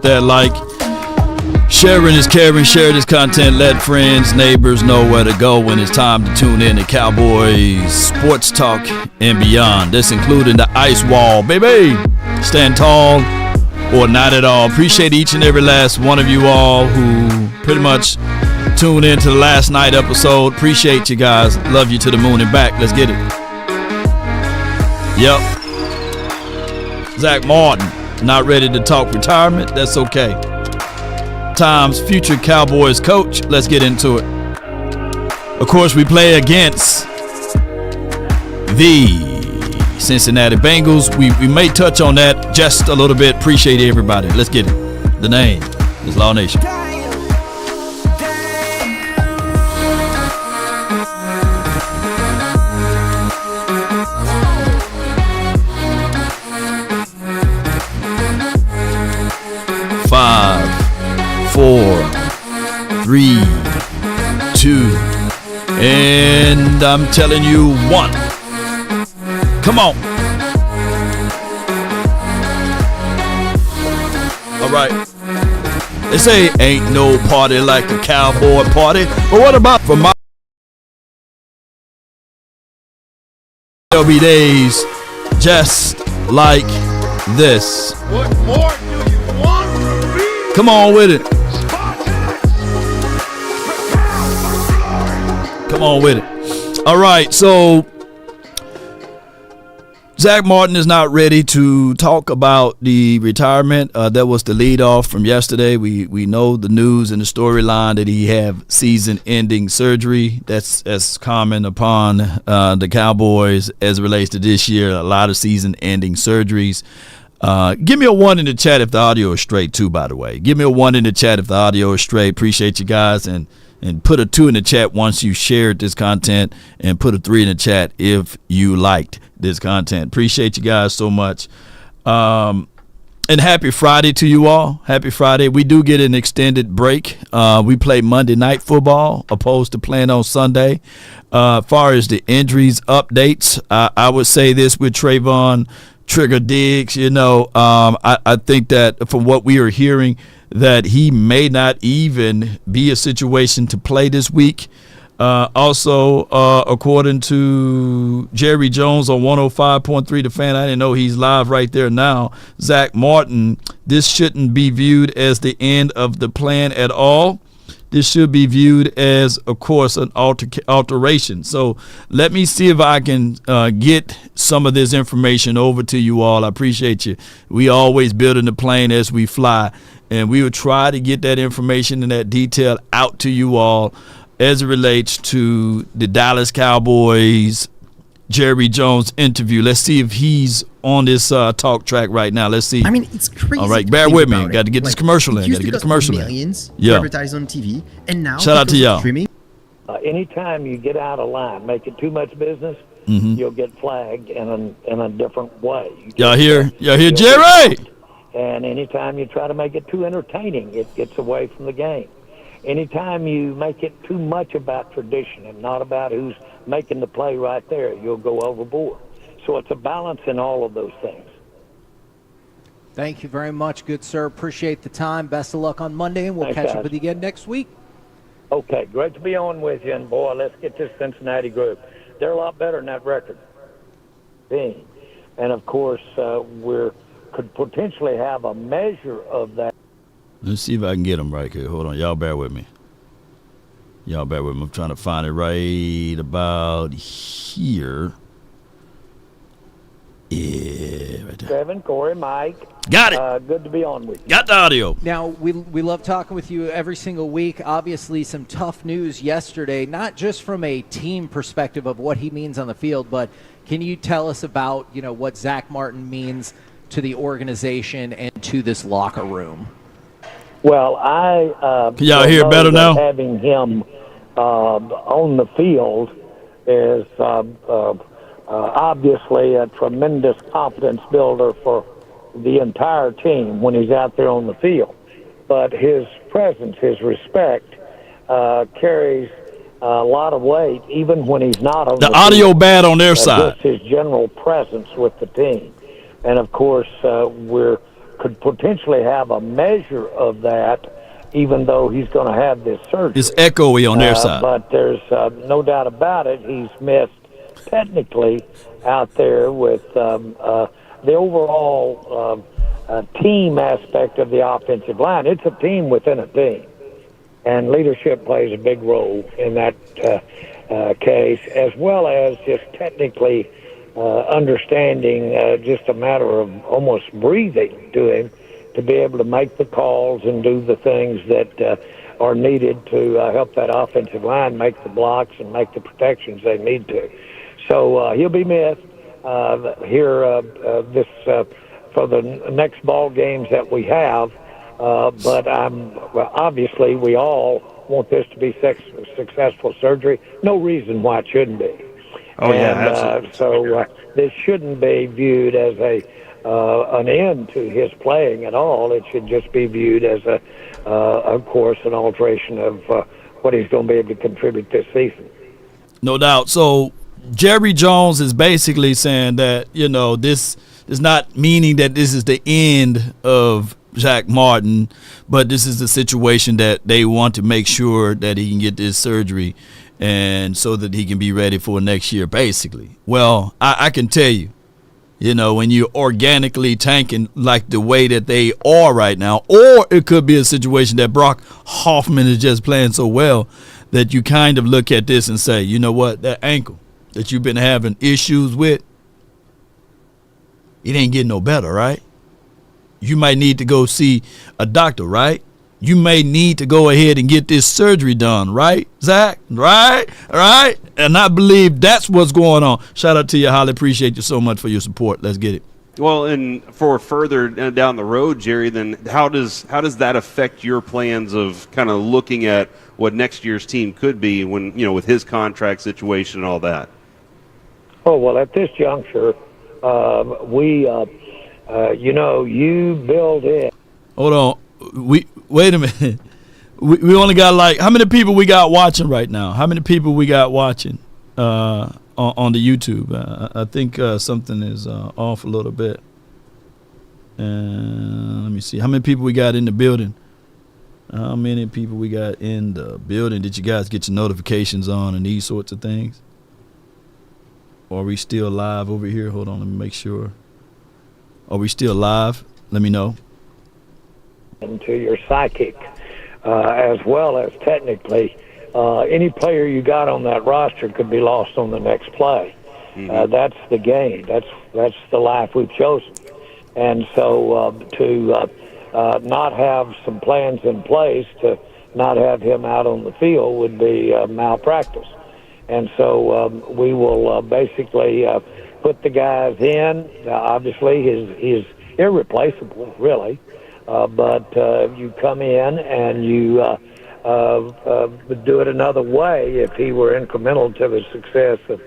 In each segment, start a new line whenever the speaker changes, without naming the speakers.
that like. Sharing is caring. Share this content. Let friends, neighbors know where to go when it's time to tune in to Cowboys Sports Talk and beyond. This including the ice wall, baby. Stand tall or not at all. Appreciate each and every last one of you all who pretty much tuned in to the last night episode. Appreciate you guys. Love you to the moon and back. Let's get it. Yep. Zack Martin, not ready to talk retirement. That's okay. Times future Cowboys coach. Let's get into it. Of course, we play against the Cincinnati Bengals. We may touch on that just a little bit. Appreciate everybody. Let's get it. The name is Law Nation. Five, 4, 3, 2, and I'm telling you 1. Come on. All right. They say ain't no party like a cowboy party, but what about for my there'll be days just like this.
What more do you want from me?
Come on with it. Come on with it. All right, so Zack Martin is not ready to talk about the retirement. That was the lead off from yesterday. We know the news and the storyline that he have season-ending surgery. That's common upon the Cowboys as it relates to this year. A lot of season-ending surgeries. Give me a 1 in the chat if the audio is straight too, by the way. Give me a 1 in the chat if the audio is straight. Appreciate you guys. And put a 2 in the chat once you shared this content, and put a 3 in the chat if you liked this content. Appreciate you guys so much. And happy Friday to you all. Happy Friday. We do get an extended break. We play Monday Night Football opposed to playing on Sunday. As far as the injuries updates, I would say this with Trayvon Trigger Diggs, I think that from what we are hearing, that he may not even be a situation to play this week. Also, according to Jerry Jones on 105.3 The Fan, I didn't know he's live right there now. Zack Martin, this shouldn't be viewed as the end of the plan at all. This should be viewed as, of course, an alteration. So let me see if I can get some of this information over to you all. I appreciate you. We always building the plane as we fly, and we will try to get that information and that detail out to you all as it relates to the Dallas Cowboys Jerry Jones interview. Let's see if he's on this talk track right now. Let's see.
I mean, it's crazy.
All right, bear with me. Got to get this commercial in. Got to get the commercial in.
Millions
yeah.
advertised on TV, and now
shout out to y'all.
Streaming.
Anytime you get out of line, make it too much business, you'll get flagged in a different way.
Y'all hear, Jerry?
And anytime you try to make it too entertaining, it gets away from the game. Anytime you make it too much about tradition and not about who's making the play right there, you'll go overboard. So it's a balance in all of those things.
Thank you very much, good sir. Appreciate the time. Best of luck on Monday, and we'll catch up with you again next week.
Okay, great to be on with you. And, boy, let's get this Cincinnati group. They're a lot better than that record being. And, of course, we could potentially have a measure of that.
Let's see if I can get them right here. Hold on. Y'all bear with me. I'm trying to find it right about here. Yeah, right there.
Kevin, Corey, Mike.
Got it.
Good to be on with you.
Got the audio.
Now, we love talking with you every single week. Obviously, some tough news yesterday, not just from a team perspective of what he means on the field, but can you tell us about, what Zack Martin means to the organization and to this locker room?
Well, I
can y'all hear better now?
Having him on the field is obviously a tremendous confidence builder for the entire team when he's out there on the field. But his presence, his respect, carries a lot of weight, even when he's not on the
audio
field.
Bad on their side.
Just his general presence with the team. And, of course, we're could potentially have a measure of that, even though he's going to have this surgery.
It's echoey on their side.
But there's no doubt about it. He's missed technically out there with the overall team aspect of the offensive line. It's a team within a team, and leadership plays a big role in that case, as well as just technically understanding just a matter of almost breathing to him to be able to make the calls and do the things that are needed to help that offensive line make the blocks and make the protections they need to. So he'll be missed here for the next ball games that we have. But obviously we all want this to be successful surgery. No reason why it shouldn't be.
Oh, yeah, absolutely.
So this shouldn't be viewed as an end to his playing at all. It should just be viewed as, of course, an alteration of what he's going to be able to contribute this season.
No doubt. So Jerry Jones is basically saying that, this is not meaning that this is the end of Zack Martin, but this is the situation that they want to make sure that he can get this surgery and so that he can be ready for next year, basically. Well, I can tell you, when you're organically tanking like the way that they are right now, or it could be a situation that Brock Hoffman is just playing so well that you kind of look at this and say, you know what, that ankle that you've been having issues with, it ain't getting no better, right? You might need to go see a doctor, right? You may need to go ahead and get this surgery done, right, Zach? Right? And I believe that's what's going on. Shout out to you, Holly. Appreciate you so much for your support. Let's get it.
Well, and for further down the road, Jerry, then how does that affect your plans of kind of looking at what next year's team could be when, with his contract situation and all that?
Oh, well, at this juncture, you build in.
Hold on. Wait a minute. We only got how many people we got watching right now? How many people we got watching on the YouTube? I think something is off a little bit. Let me see. How many people we got in the building? How many people we got in the building? Did you guys get your notifications on and these sorts of things? Or are we still live over here? Hold on, let me make sure. Are we still live? Let me know.
To your psychic, as well as technically, any player you got on that roster could be lost on the next play. Mm-hmm. That's the game. That's the life we've chosen. And so to not have some plans in place to not have him out on the field would be malpractice. And so we will basically put the guys in. Obviously, he's irreplaceable, really. But you come in and you do it another way if he were incremental to the success of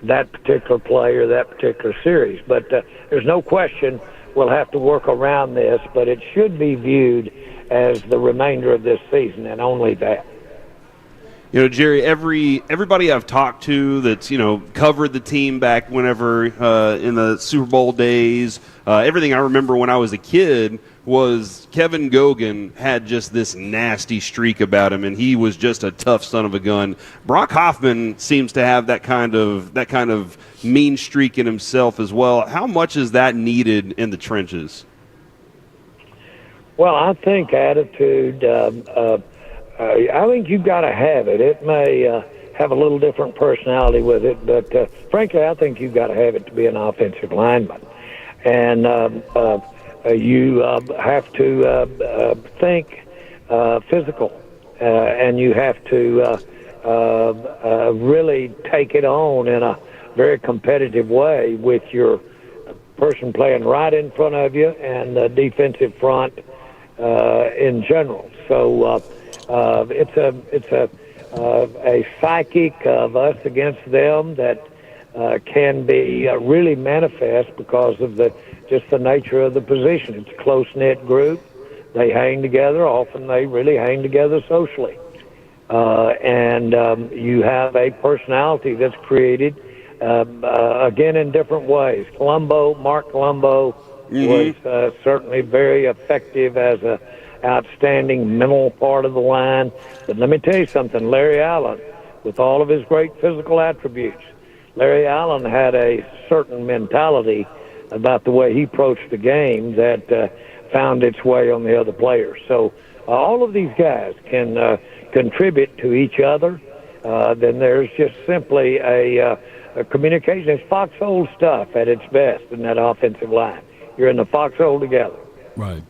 that particular play or that particular series. But there's no question we'll have to work around this, but it should be viewed as the remainder of this season and only that.
Jerry, everybody I've talked to that's, covered the team back whenever in the Super Bowl days, everything I remember when I was a kid was Kevin Gogan had just this nasty streak about him, and he was just a tough son of a gun. Brock Hoffman seems to have that kind of mean streak in himself as well. How much is that needed in the trenches?
Well, I think attitude. I think you've got to have it. It may have a little different personality with it, but frankly, I think you've got to have it to be an offensive lineman. And you have to think physical, and you have to really take it on in a very competitive way with your person playing right in front of you and the defensive front in general. So it's a psychic of us against them that can be really manifest because of just the nature of the position. It's a close-knit group. They hang together. Often they really hang together socially. And you have a personality that's created, again, in different ways. Mark Colombo, was certainly very effective as a outstanding mental part of the line. But let me tell you something, Larry Allen, with all of his great physical attributes, Larry Allen had a certain mentality about the way he approached the game that found its way on the other players. So all of these guys can contribute to each other. Then there's just simply a communication. It's foxhole stuff at its best in that offensive line. You're in the foxhole together.
Right.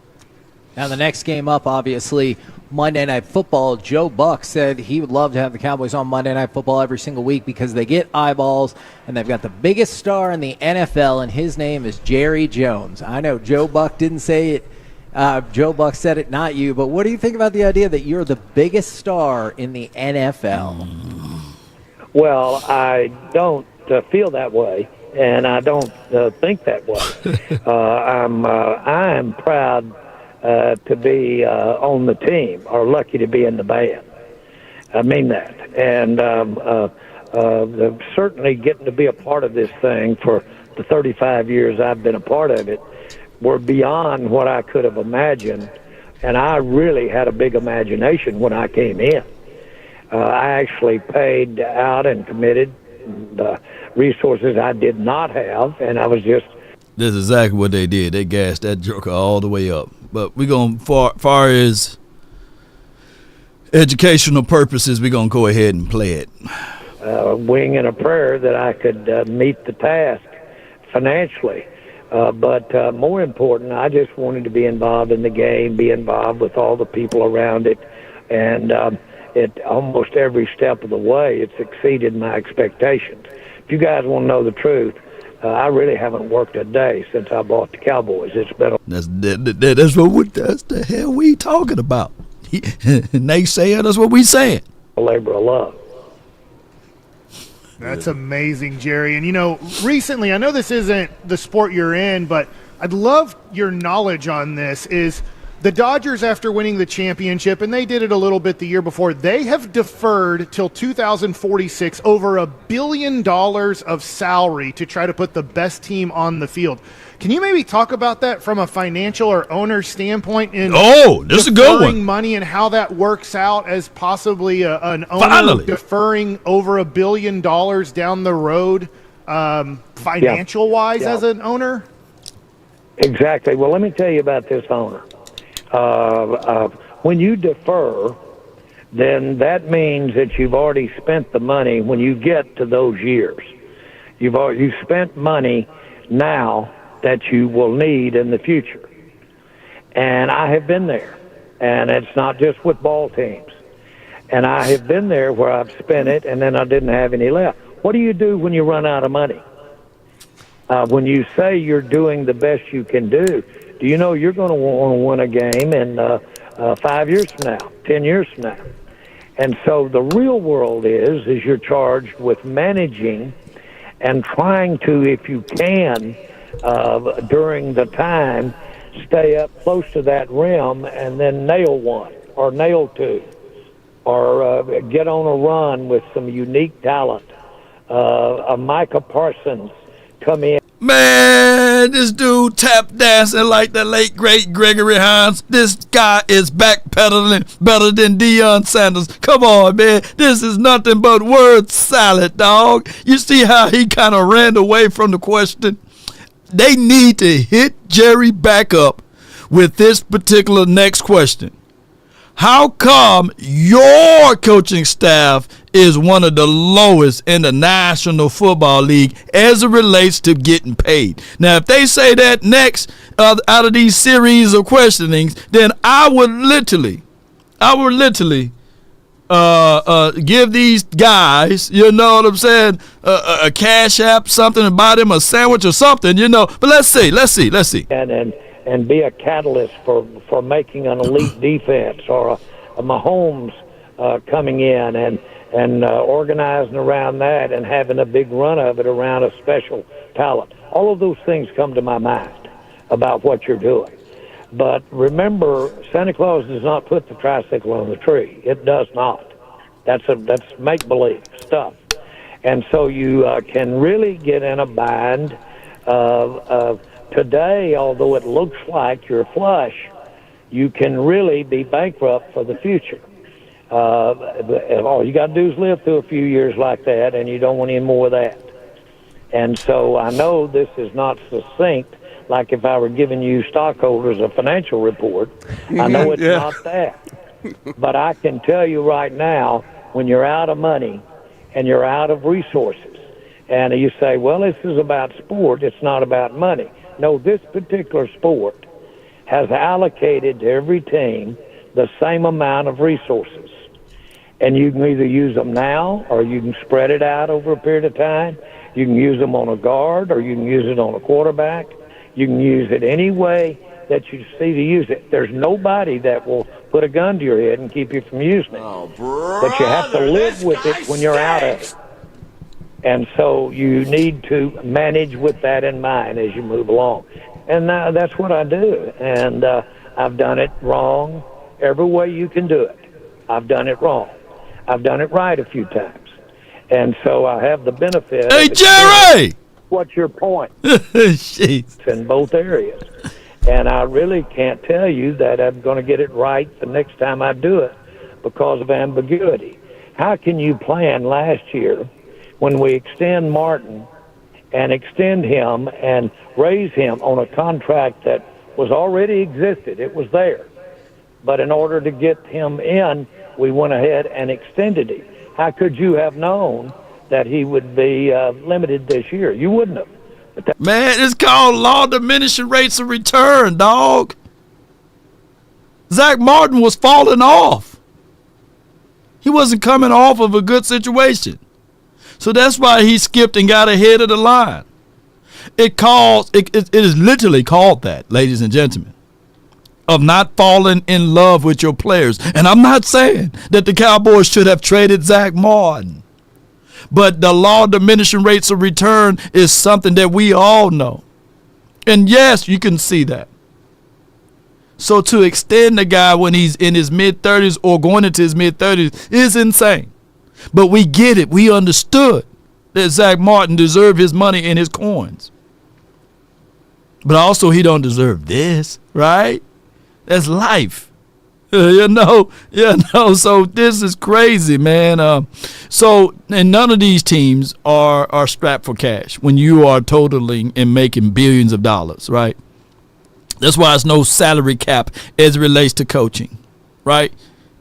Now, the next game up, obviously, Monday Night Football. Joe Buck said he would love to have the Cowboys on Monday Night Football every single week because they get eyeballs, and they've got the biggest star in the NFL, and his name is Jerry Jones. I know Joe Buck didn't say it. Joe Buck said it, not you. But what do you think about the idea that you're the biggest star in the NFL?
Well, I don't feel that way, and I don't think that way. I am proud to be on the team, or lucky to be in the band. I mean that. And certainly getting to be a part of this thing for the 35 years I've been a part of it were beyond what I could have imagined. And I really had a big imagination when I came in. I actually paid out and committed the resources I did not have, and I was just...
This is exactly what they did. They gassed that joker all the way up. But we're going, far as educational purposes, we're going to go ahead and play it.
Wing and a prayer that I could meet the task financially. But more important, I just wanted to be involved in the game, be involved with all the people around it. And it almost every step of the way, it's exceeded my expectations. If you guys want to know the truth, I really haven't worked a day since I bought the Cowboys. It's been
that's the hell we talking about. Naysayer, that's what we saying.
a labor of love.
That's amazing, Jerry. And, you know, recently, I know this isn't the sport you're in, but I'd love your knowledge on this, is the Dodgers, after winning the championship, and they did it a little bit the year before, they have deferred till 2046 over $1 billion of salary to try to put the best team on the field. Can you maybe talk about that from a financial or owner standpoint? In
this is a good one.
Money and how that works out as possibly an owner
Finally.
deferring over $1 billion down the road, financial-wise, as an owner?
Exactly. Well, let me tell you about this owner. When you defer, then that means that you've already spent the money when you get to those years. You've spent money now that you will need in the future. And I have been there. And it's not just with ball teams. And I have been there where I've spent it and then I didn't have any left. What do you do when you run out of money? When you say you're doing the best you can do you know you're going to want to win a game in 5 years from now, 10 years from now? And so the real world is you're charged with managing and trying to, if you can, during the time, stay up close to that rim and then nail one or nail two or get on a run with some unique talent. A Micah Parsons come in.
Man, this dude tap dancing like the late great Gregory Hines. This guy is backpedaling better than Deion Sanders. Come on, man. This is nothing but word salad, dog. You see how he kind of ran away from the question? They need to hit Jerry back up with this particular next question. How come your coaching staff is one of the lowest in the National Football League as it relates to getting paid? Now, if they say that next out of these series of questionings, then I would literally give these guys, you know what I'm saying, a cash app, something, and buy them a sandwich or something, you know. But let's see.
And be a catalyst for making an elite defense or a Mahomes coming in and organizing around that and having a big run of it around a special talent. All of those things come to my mind about what you're doing. But remember, Santa Claus does not put the tricycle on the tree. It does not. That's make-believe stuff. And so you can really get in a bind of today, although it looks like you're flush, you can really be bankrupt for the future. All you got to do is live through a few years like that, and you don't want any more of that. And so I know this is not succinct, like if I were giving you stockholders a financial report. I know it's not that. But I can tell you right now, when you're out of money and you're out of resources, and you say, well, this is about sport, it's not about money. No, this particular sport has allocated to every team the same amount of resources. And you can either use them now or you can spread it out over a period of time. You can use them on a guard or you can use it on a quarterback. You can use it any way that you see to use it. There's nobody that will put a gun to your head and keep you from using it.
Oh, brother,
but you have to live with it when you're out of it. And so you need to manage with that in mind as you move along. And that's what I do. And I've done it wrong every way you can do it. I've done it wrong. I've done it right a few times. And so I have the benefit.
Hey, Jerry!
What's your point?
Jeez.
In both areas. And I really can't tell you that I'm going to get it right the next time I do it because of ambiguity. How can you plan last year when we extend Martin and extend him and raise him on a contract that was already existed? It was there. But in order to get him in, we went ahead and extended him. How could you have known that he would be limited this year? You wouldn't have.
Man, it's called law diminishing rates of return, dog. Zack Martin was falling off. He wasn't coming off of a good situation. So that's why he skipped and got ahead of the line. It is literally called that, ladies and gentlemen, of not falling in love with your players. And I'm not saying that the Cowboys should have traded Zack Martin. But the law of diminishing rates of return is something that we all know. And yes, you can see that. So to extend the guy when he's in his mid-30s or going into his mid-30s is insane. But we get it. We understood that Zack Martin deserved his money and his coins. But also he don't deserve this, right? That's life. So this is crazy, man. And none of these teams are strapped for cash when you are totaling and making billions of dollars, right? That's why there's no salary cap as it relates to coaching, right?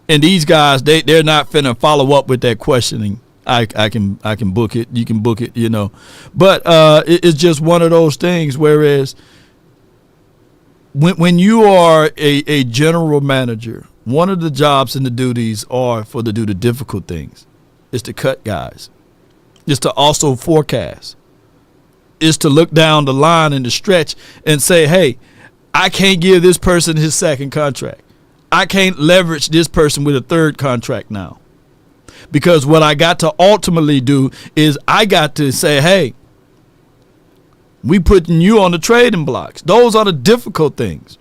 And these guys, they're not finna follow up with that questioning. I can book it. You can book it, But it's just one of those things. Whereas when you are a general manager, one of the jobs and the duties are to do the difficult things. Is to cut guys. Is to also forecast. Is to look down the line in the stretch and say, hey, I can't give this person his second contract. I can't leverage this person with a third contract now. Because what I got to ultimately do is I got to say, hey, we putting you on the trading blocks. Those are the difficult things.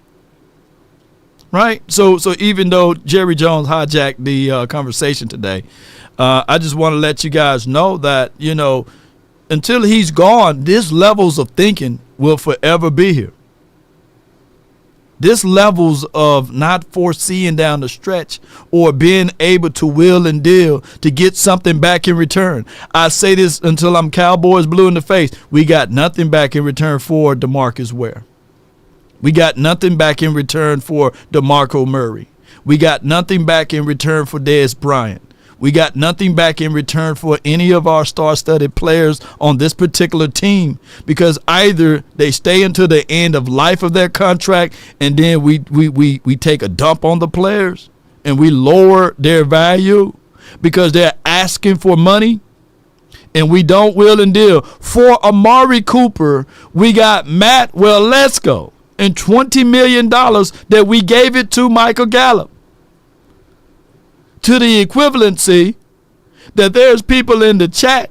Right? So even though Jerry Jones hijacked the conversation today, I just want to let you guys know that, until he's gone, these levels of thinking will forever be here. This levels of not foreseeing down the stretch or being able to will and deal to get something back in return. I say this until I'm Cowboys blue in the face. We got nothing back in return for DeMarcus Ware. We got nothing back in return for DeMarco Murray. We got nothing back in return for Dez Bryant. We got nothing back in return for any of our star-studded players on this particular team, because either they stay until the end of life of their contract and then we take a dump on the players and we lower their value because they're asking for money, and we don't will and deal. For Amari Cooper, we got Matt Waletzko and $20 million that we gave it to Michael Gallup. To the equivalency that there's people in the chat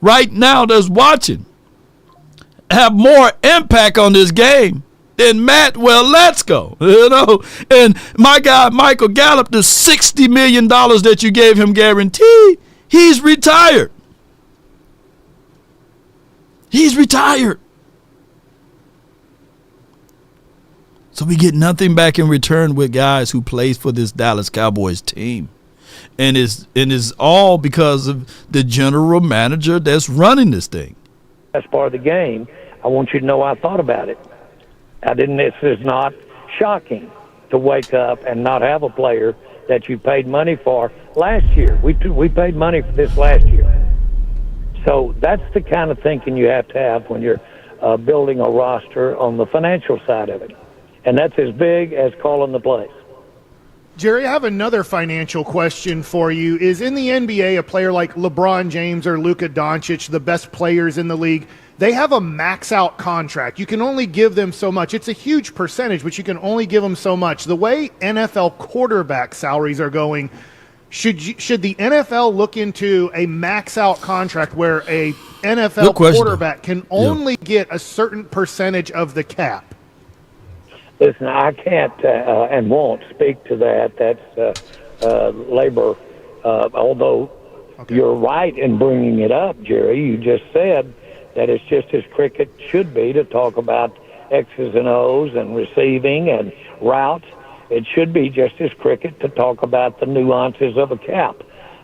right now that's watching have more impact on this game than Matt Waletzko, And my guy Michael Gallup, the $60 million that you gave him guaranteed, he's retired. He's retired. So we get nothing back in return with guys who plays for this Dallas Cowboys team. And it's all because of the general manager that's running this thing.
That's part of the game. I want you to know I thought about it. This is not shocking to wake up and not have a player that you paid money for last year. We paid money for this last year. So that's the kind of thinking you have to have when you're building a roster on the financial side of it. And that's as big as calling the plays.
Jerry, I have another financial question for you. Is in the NBA a player like LeBron James or Luka Doncic, the best players in the league, they have a max-out contract. You can only give them so much. It's a huge percentage, but you can only give them so much. The way NFL quarterback salaries are going, should the NFL look into a max-out contract where a NFL quarterback can only get a certain percentage of the cap?
Listen, I can't and won't speak to that. That's labor. Although you're right in bringing it up, Jerry. You just said that it's just as cricket should be to talk about X's and O's and receiving and routes. It should be just as cricket to talk about the nuances of a cap.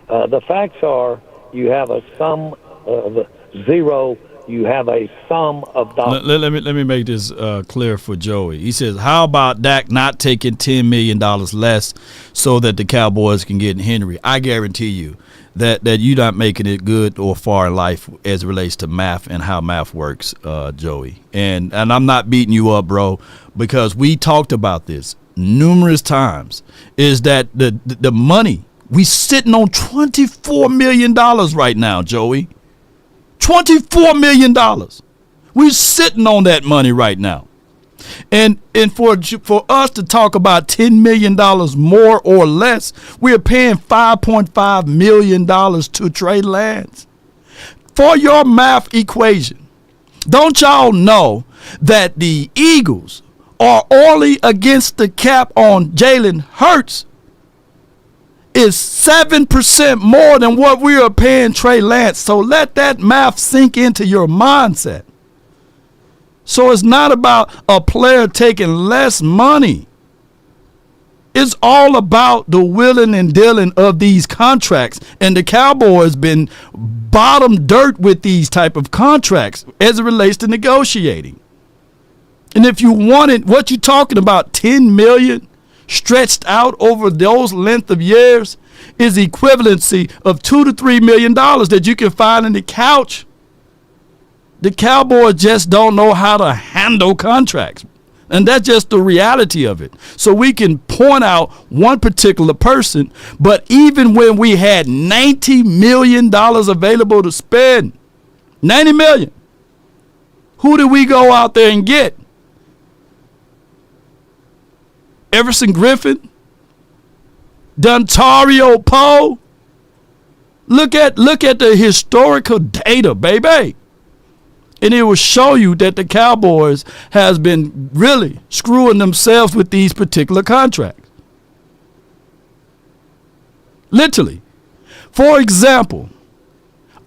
The facts are you have a sum of zero. You have a sum of dollars.
Let me make this clear for Joey. He says, how about Dak not taking $10 million less so that the Cowboys can get Henry? I guarantee you that you're not making it good or far in life as it relates to math and how math works, Joey. And I'm not beating you up, bro, because we talked about this numerous times, is that the money, we sitting on $24 million right now, Joey. $24 million. We're sitting on that money right now. And for us to talk about $10 million more or less, we're paying $5.5 million to Trey Lance. For your math equation, don't y'all know that the Eagles are only against the cap on Jalen Hurts is 7% more than what we are paying Trey Lance. So let that math sink into your mindset. So it's not about a player taking less money. It's all about the willing and dealing of these contracts. And the Cowboys been bottom dirt with these type of contracts as it relates to negotiating. And if you wanted what you're talking about, $10 million stretched out over those length of years is equivalency of $2 to $3 million that you can find in the couch. The Cowboys just don't know how to handle contracts. And that's just the reality of it. So we can point out one particular person, but even when we had $90 million available to spend, $90 million, who did we go out there and get? Everson Griffin, Dontario Poe. Look at the historical data, baby. And it will show you that the Cowboys has been really screwing themselves with these particular contracts. Literally. For example,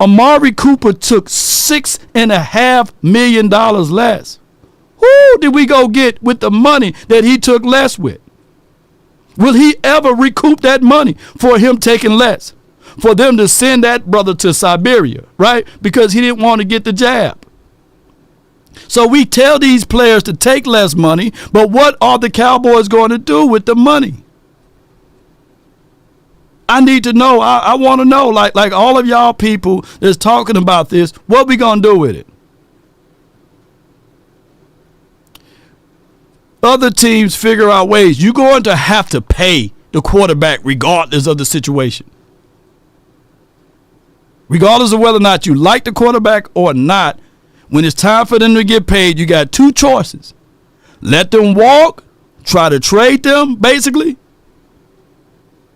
Amari Cooper took $6.5 million less. Who did we go get with the money that he took less with? Will he ever recoup that money for him taking less? For them to send that brother to Siberia, right? Because he didn't want to get the jab. So we tell these players to take less money, but what are the Cowboys going to do with the money? I need to know. I want to know, like all of y'all people that's talking about this, what we going to do with it? Other teams figure out ways. You're going to have to pay the quarterback regardless of the situation. Regardless of whether or not you like the quarterback or not, when it's time for them to get paid, you got two choices. Let them walk, try to trade them, basically,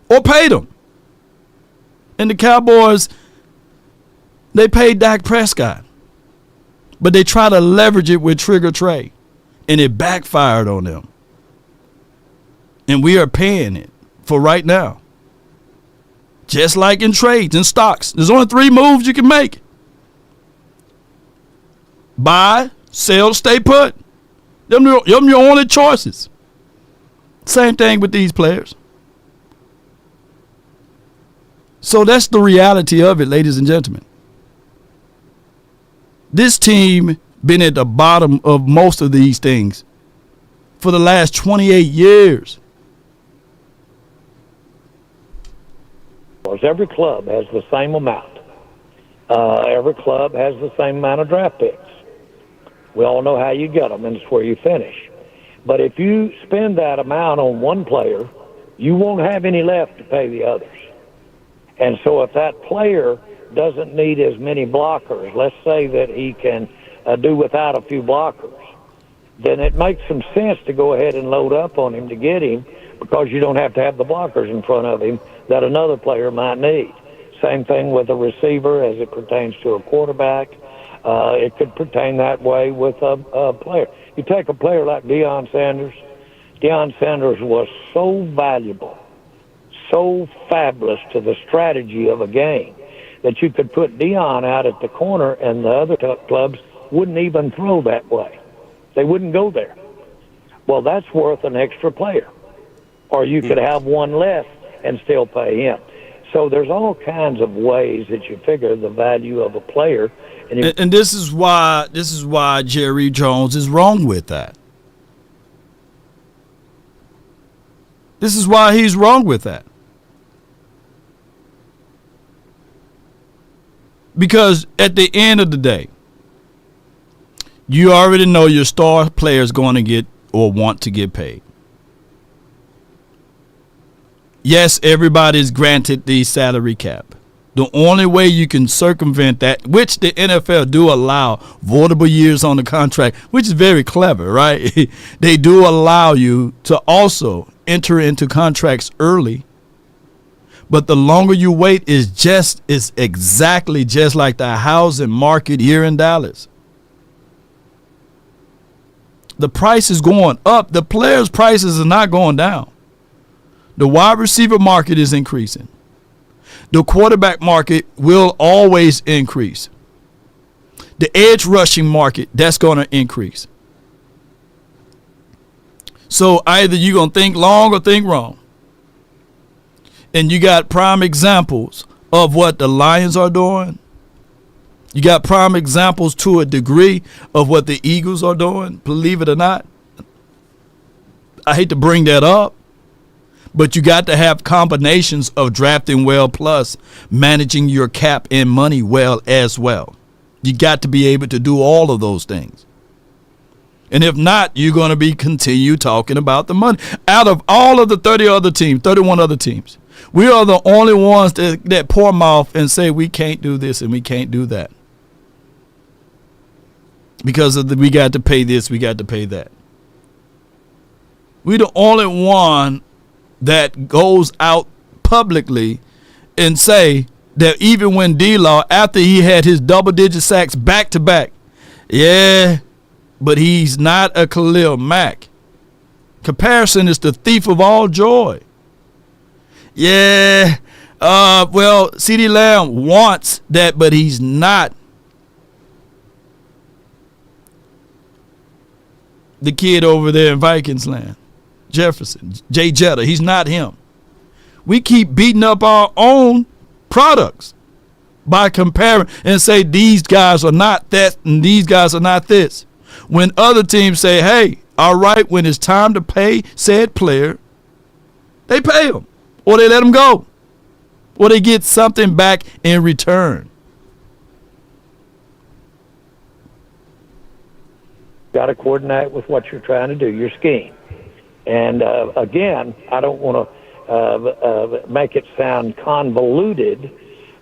or pay them. And the Cowboys, they paid Dak Prescott, but they try to leverage it with Trigger Trey. And it backfired on them. And we are paying it for right now. Just like in trades and stocks. There's only 3 moves you can make. Buy, sell, stay put. Them your only choices. Same thing with these players. So that's the reality of it, ladies and gentlemen. This team been at the bottom of most of these things for the last 28 years.
Every club has the same amount. Every club has the same amount of draft picks. We all know how you get them, and it's where you finish. But if you spend that amount on one player, you won't have any left to pay the others. And so if that player doesn't need as many blockers, let's say that he can do without a few blockers, then it makes some sense to go ahead and load up on him to get him, because you don't have to have the blockers in front of him that another player might need. Same thing with a receiver as it pertains to a quarterback. It could pertain that way with a player. You take a player like Deion Sanders. Deion Sanders was so valuable, so fabulous to the strategy of a game, that you could put Deion out at the corner and the other clubs wouldn't even throw that way. They wouldn't go there. Well, that's worth an extra player. Or you could have one less and still pay him. So there's all kinds of ways that you figure the value of a player.
And this is why Jerry Jones is wrong with that. This is why he's wrong with that. Because at the end of the day, you already know your star player is going to get or want to get paid. Yes, everybody is granted the salary cap. The only way you can circumvent that, which the NFL do allow voidable years on the contract, which is very clever, right? They do allow you to also enter into contracts early. But the longer you wait is exactly just like the housing market here in Dallas. The price is going up. The players' prices are not going down. The wide receiver market is increasing. The quarterback market will always increase. The edge rushing market, that's going to increase. So either you're going to think long or think wrong. And you got prime examples of what the Lions are doing. You got prime examples to a degree of what the Eagles are doing, believe it or not. I hate to bring that up, but you got to have combinations of drafting well plus managing your cap and money well as well. You got to be able to do all of those things. And if not, you're going to continue talking about the money. Out of all of the 31 other teams, we are the only ones that pour mouth and say we can't do this and we can't do that. Because of we got to pay this, we got to pay that. We're the only one that goes out publicly and say that even when D-Law, after he had his double-digit sacks back-to-back, yeah, but he's not a Khalil Mack. Comparison is the thief of all joy. Yeah, well, CeeDee Lamb wants that, but he's not the kid over there in Vikings land. Jefferson, Jay Jetta, he's not him. We keep beating up our own products by comparing and say these guys are not that and these guys are not this. When other teams say, hey, all right, when it's time to pay said player, they pay them or they let them go or they get something back in return.
Got to coordinate with what you're trying to do, your scheme. And again, I don't want to make it sound convoluted,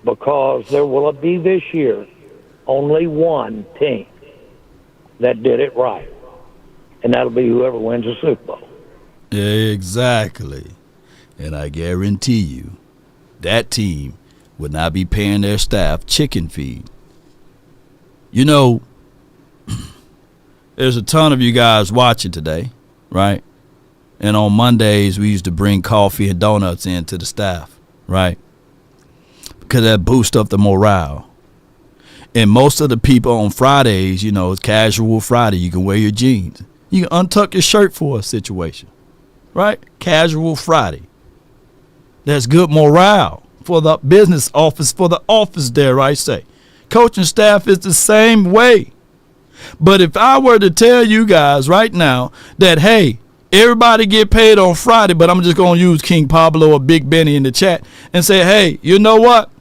because there will be this year only one team that did it right, and that'll be whoever wins the Super Bowl.
Exactly. And I guarantee you that team would not be paying their staff chicken feed. You know, there's a ton of you guys watching today, right? And on Mondays, we used to bring coffee and donuts in to the staff, right? Because that boosts up the morale. And most of the people on Fridays, you know, it's casual Friday. You can wear your jeans. You can untuck your shirt for a situation, right? Casual Friday. That's good morale for the business office, for the office there, I say. Coaching staff is the same way. But if I were to tell you guys right now that, hey, everybody get paid on Friday, but I'm just going to use King Pablo or Big Benny in the chat and say, hey, you know what?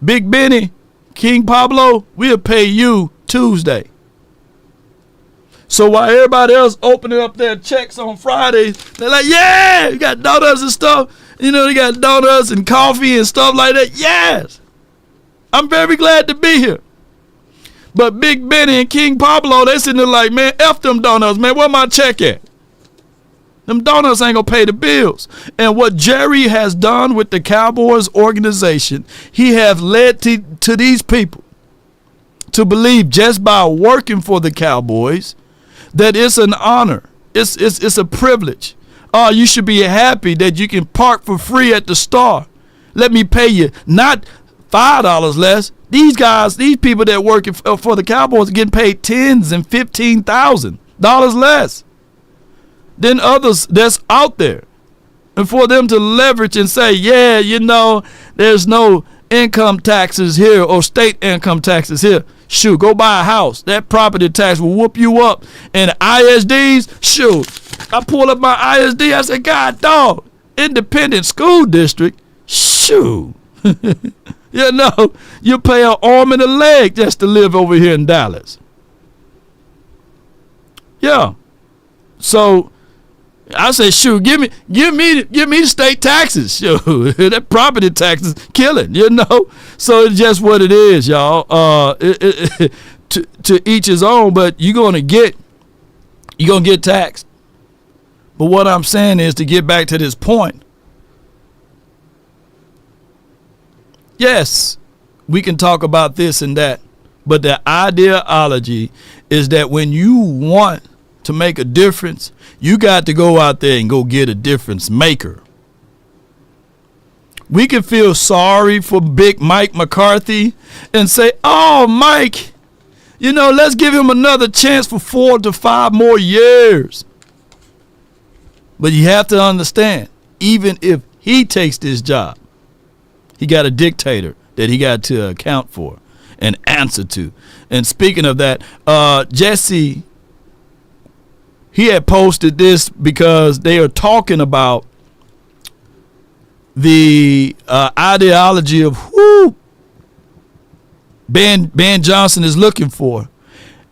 Big Benny, King Pablo, we'll pay you Tuesday. So while everybody else opening up their checks on Fridays, they're like, yeah, you got donuts and stuff. You know, they got donuts and coffee and stuff like that. Yes. I'm very glad to be here. But Big Benny and King Pablo, they sitting there like, man, F them donuts, man. Where my check at? Them donuts ain't going to pay the bills. And what Jerry has done with the Cowboys organization, he has led to these people to believe just by working for the Cowboys that it's an honor. It's a privilege. Oh, you should be happy that you can park for free at the Star. Let me pay you not $5 less. These guys, these people that work for the Cowboys are getting paid $10,000 and $15,000 less than others that's out there. And for them to leverage and say, yeah, you know, there's no income taxes here or state income taxes here. Shoot, go buy a house. That property tax will whoop you up. And ISDs, shoot. I pull up my ISD. I say, God, dog, independent school district, shoot. You know, you pay an arm and a leg just to live over here in Dallas. Yeah. So I say, shoot, give me the state taxes. Shoot, that property taxes killing, you know. So it's just what it is, y'all. To each his own, but you're gonna get taxed. But what I'm saying is, to get back to this point, yes, we can talk about this and that, but the ideology is that when you want to make a difference, you got to go out there and go get a difference maker. We can feel sorry for Big Mike McCarthy and say, oh, Mike, you know, let's give him another chance for 4 to 5 more years. But you have to understand, even if he takes this job, he got a dictator that he got to account for and answer to. And speaking of that, Jesse, he had posted this because they are talking about the ideology of who Ben Johnson is looking for,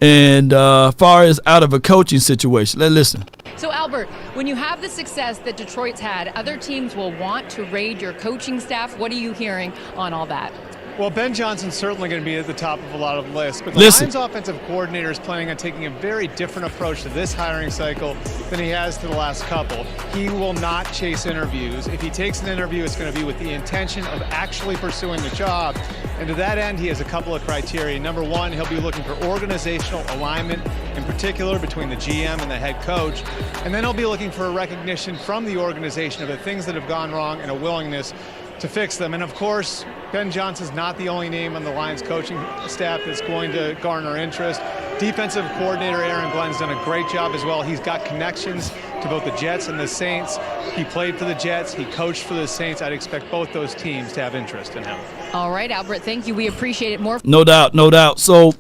and far as out of a coaching situation. Let's listen.
So, Albert, when you have the success that Detroit's had, other teams will want to raid your coaching staff. What are you hearing on all that?
Well, Ben Johnson's certainly going to be at the top of a lot of lists, but the Lions offensive coordinator is planning on taking a very different approach to this hiring cycle than he has to the last couple. He will not chase interviews. If he takes an interview, it's going to be with the intention of actually pursuing the job. And to that end, he has a couple of criteria. Number one, he'll be looking for organizational alignment, in particular between the GM and the head coach. And then he'll be looking for a recognition from the organization of the things that have gone wrong and a willingness to fix them. And of course, Ben Johnson's not the only name on the Lions coaching staff that's going to garner interest. Defensive coordinator Aaron Glenn's done a great job as well. He's got connections to both the Jets and the Saints. He played for the Jets. He coached for the Saints. I'd expect both those teams to have interest in him.
All right, Albert, thank you. We appreciate it more.
No doubt, no doubt. So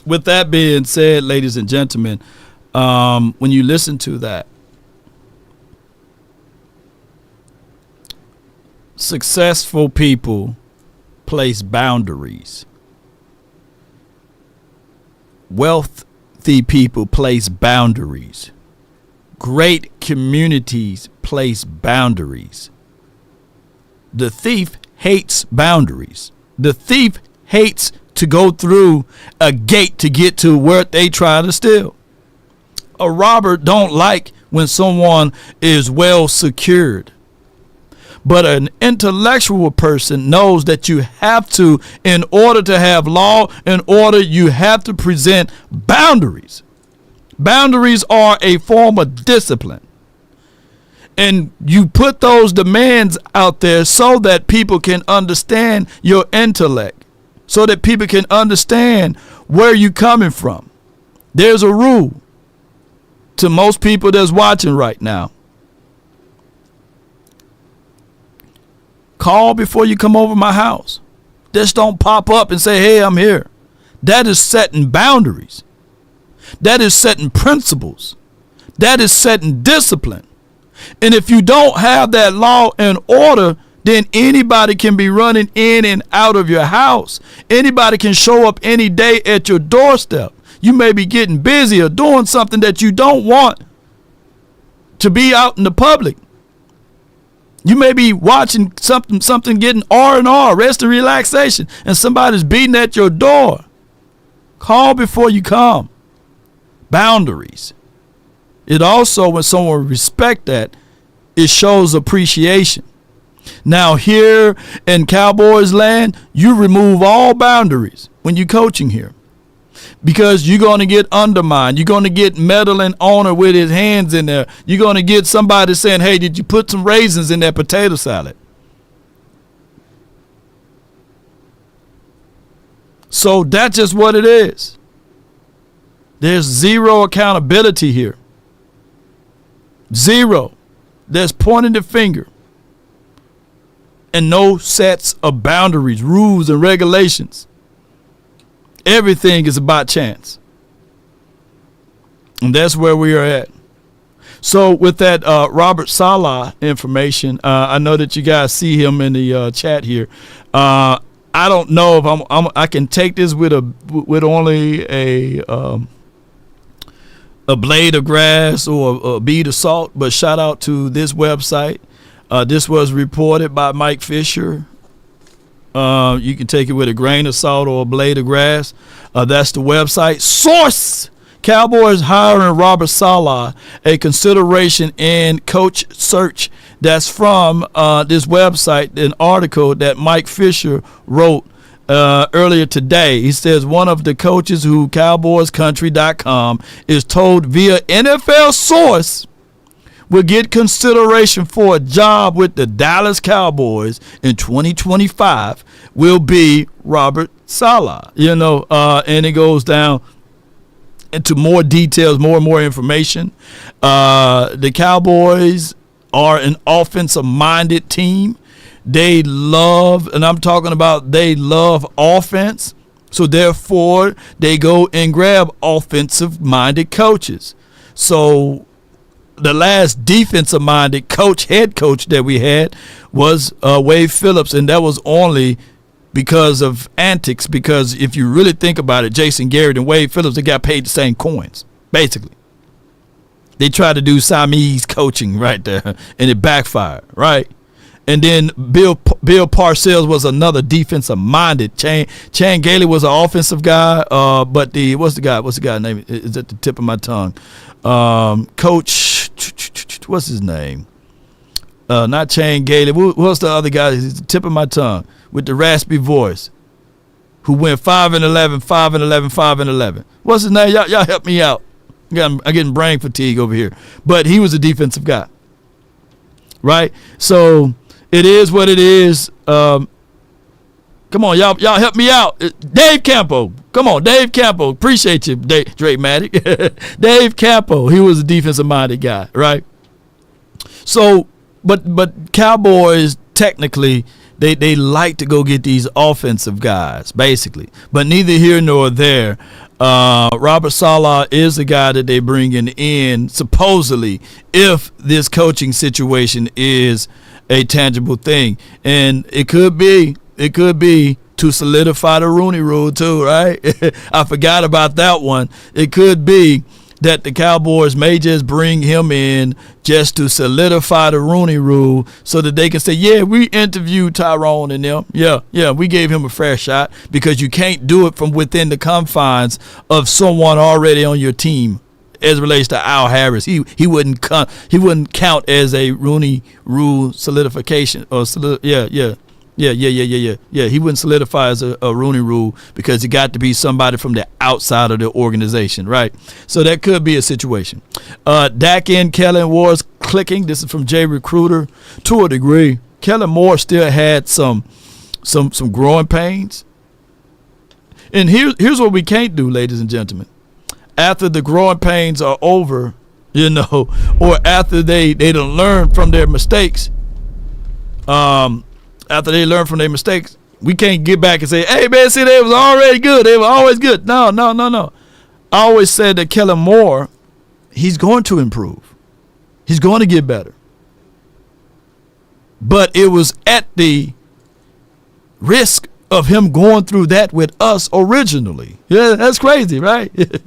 with that being said, ladies and gentlemen, when you listen to that, successful people place boundaries. Wealthy people place boundaries. Great communities place boundaries. The thief hates boundaries. The thief hates to go through a gate to get to where they try to steal. A robber don't like when someone is well secured. But an intellectual person knows that you have to, in order to have law, you have to present boundaries. Boundaries are a form of discipline. And you put those demands out there so that people can understand your intellect, so that people can understand where you're coming from. There's a rule to most people that's watching right now. Call before you come over my house. Just don't pop up and say, hey, I'm here. That is setting boundaries. That is setting principles. That is setting discipline. And if you don't have that law and order, then anybody can be running in and out of your house. Anybody can show up any day at your doorstep. You may be getting busy or doing something that you don't want to be out in the public. You may be watching something getting R&R, rest and relaxation, and somebody's beating at your door. Call before you come. Boundaries. It also, when someone respects that, it shows appreciation. Now here in Cowboys land, you remove all boundaries when you're coaching here, because you're going to get undermined. You're going to get meddling owner with his hands in there. You're going to get somebody saying, hey, did you put some raisins in that potato salad? So that's just what it is. There's zero accountability here. Zero. There's pointing the finger. And no sets of boundaries, rules, and regulations. Everything is about chance. And that's where we are at. So with that Robert Saleh information, I know that you guys see him in the chat here. I don't know if I can take this with only a blade of grass or a bead of salt, but shout out to this website. This was reported by Mike Fisher. You can take it with a grain of salt or a blade of grass. That's the website. Source: Cowboys hiring Robert Saleh, a consideration in coach search. That's from this website, an article that Mike Fisher wrote earlier today. He says one of the coaches who CowboysCountry.com is told via NFL source will get consideration for a job with the Dallas Cowboys in 2025 will be Robert Saleh. And it goes down into more details, more and more information. The Cowboys are an offensive-minded team. They love, and I'm talking about they love offense. So therefore, they go and grab offensive-minded coaches. So the last defensive-minded head coach that we had was Wade Phillips, and that was only because of antics. Because if you really think about it, Jason Garrett and Wade Phillips, they got paid the same coins, basically. They tried to do Siamese coaching right there, and it backfired, right? And then Bill Parcells was another defensive-minded. Chan Gailey was an offensive guy, but what's the guy name? Is at the tip of my tongue. Coach, what's his name? Not Chan Gailey. What's the other guy? He's the tip of my tongue with the raspy voice, who went 5-11, 5-11, 5-11. What's his name? Y'all help me out. I'm getting brain fatigue over here. But he was a defensive guy, right? So it is what it is. Come on, y'all help me out. Dave Campo. Come on, Dave Campo. Appreciate you, Dramatic. Dave Campo. He was a defensive-minded guy, right? So, but Cowboys technically they like to go get these offensive guys, basically. But neither here nor there. Robert Saleh is the guy that they bringing in supposedly if this coaching situation is a tangible thing, and it could be to solidify the Rooney Rule too, right? I forgot about that one. It could be that the Cowboys may just bring him in just to solidify the Rooney Rule so that they can say, yeah, we interviewed Tyrone and them. Yeah, we gave him a fair shot, because you can't do it from within the confines of someone already on your team. As it relates to Al Harris, he wouldn't count as a Rooney Rule solidification or he wouldn't solidify as a Rooney Rule, because it got to be somebody from the outside of the organization, right? So that could be a situation. Dak and Kellen Moore's clicking. This is from Jay Recruiter. To a degree, Kellen Moore still had some growing pains. And here's what we can't do, ladies and gentlemen. After the growing pains are over, or after they don't learn from their mistakes, after they learn from their mistakes, we can't get back and say, hey, man, see, they was already good. They were always good. No. I always said that Kellen Moore, he's going to improve. He's going to get better. But it was at the risk of him going through that with us originally. Yeah, that's crazy, right? It's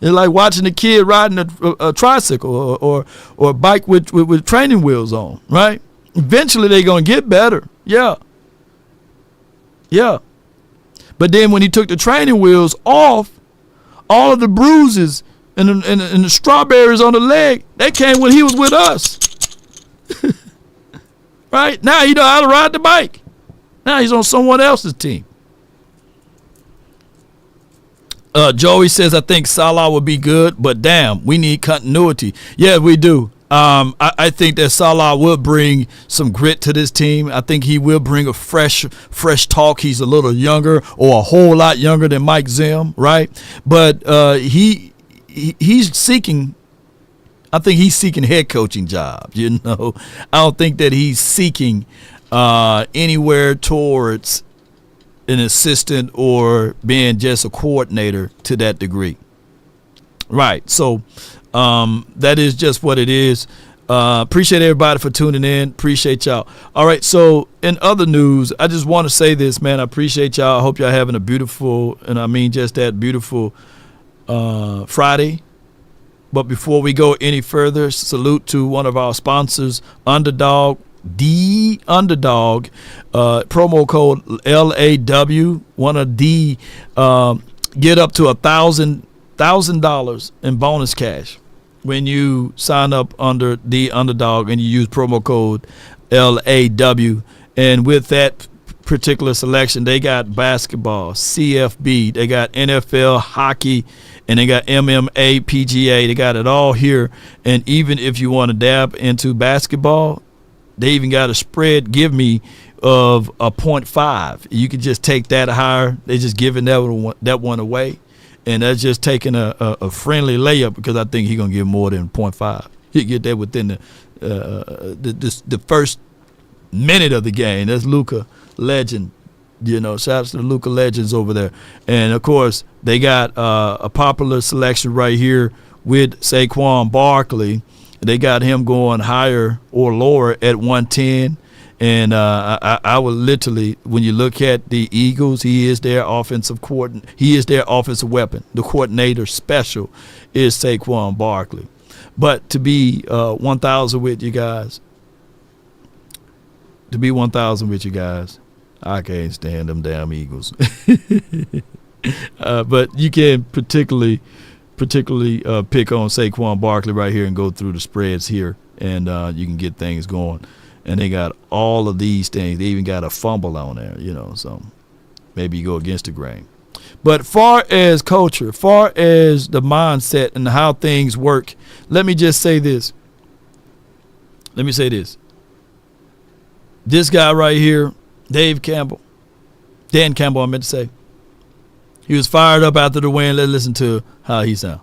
like watching a kid riding a tricycle or a bike with training wheels on, right? Eventually they're going to get better. Yeah. But then when he took the training wheels off, all of the bruises and the strawberries on the leg, they came when he was with us. Right? Now he know how to ride the bike. Now he's on someone else's team. Joey says, I think Saleh will be good, but damn, we need continuity. Yeah, we do. I think that Saleh will bring some grit to this team. I think he will bring a fresh talk. He's a little younger, or a whole lot younger than Mike Zim, right? But he's seeking. I think he's seeking head coaching jobs. I don't think that he's seeking anywhere towards an assistant or being just a coordinator to that degree. Right. So that is just what it is. Appreciate everybody for tuning in. Appreciate y'all. All right. So in other news, I just want to say this, man. I appreciate y'all. I hope y'all having a beautiful, and I mean just that beautiful Friday. But before we go any further, salute to one of our sponsors, Underdog. The Underdog, promo code LAW. Want to get up to $1,000 in bonus cash when you sign up under The Underdog and you use promo code LAW. And with that particular selection, they got basketball, CFB, they got NFL, hockey, and they got MMA, PGA. They got it all here. And even if you want to dab into basketball, they even got a spread give me of a 0.5. You can just take that higher. They just giving that one away. And that's just taking a friendly layup, because I think he's going to give more than 0.5. He'll get that within the first minute of the game. That's Luka Legend. Shout out to the Luka Legends over there. And, of course, they got a popular selection right here with Saquon Barkley. They got him going higher or lower at 110. And I would literally, when you look at the Eagles, he is their offensive coordinator. He is their offensive weapon. The coordinator special is Saquon Barkley. But to be 1,000 with you guys, I can't stand them damn Eagles. But you can particularly pick on Saquon Barkley right here and go through the spreads here, and you can get things going. And they got all of these things. They even got a fumble on there, so maybe you go against the grain. But far as culture, far as the mindset and how things work, let me just say this. This guy right here, Dan Campbell, I meant to say. He was fired up after the win. Let's listen to how he sound.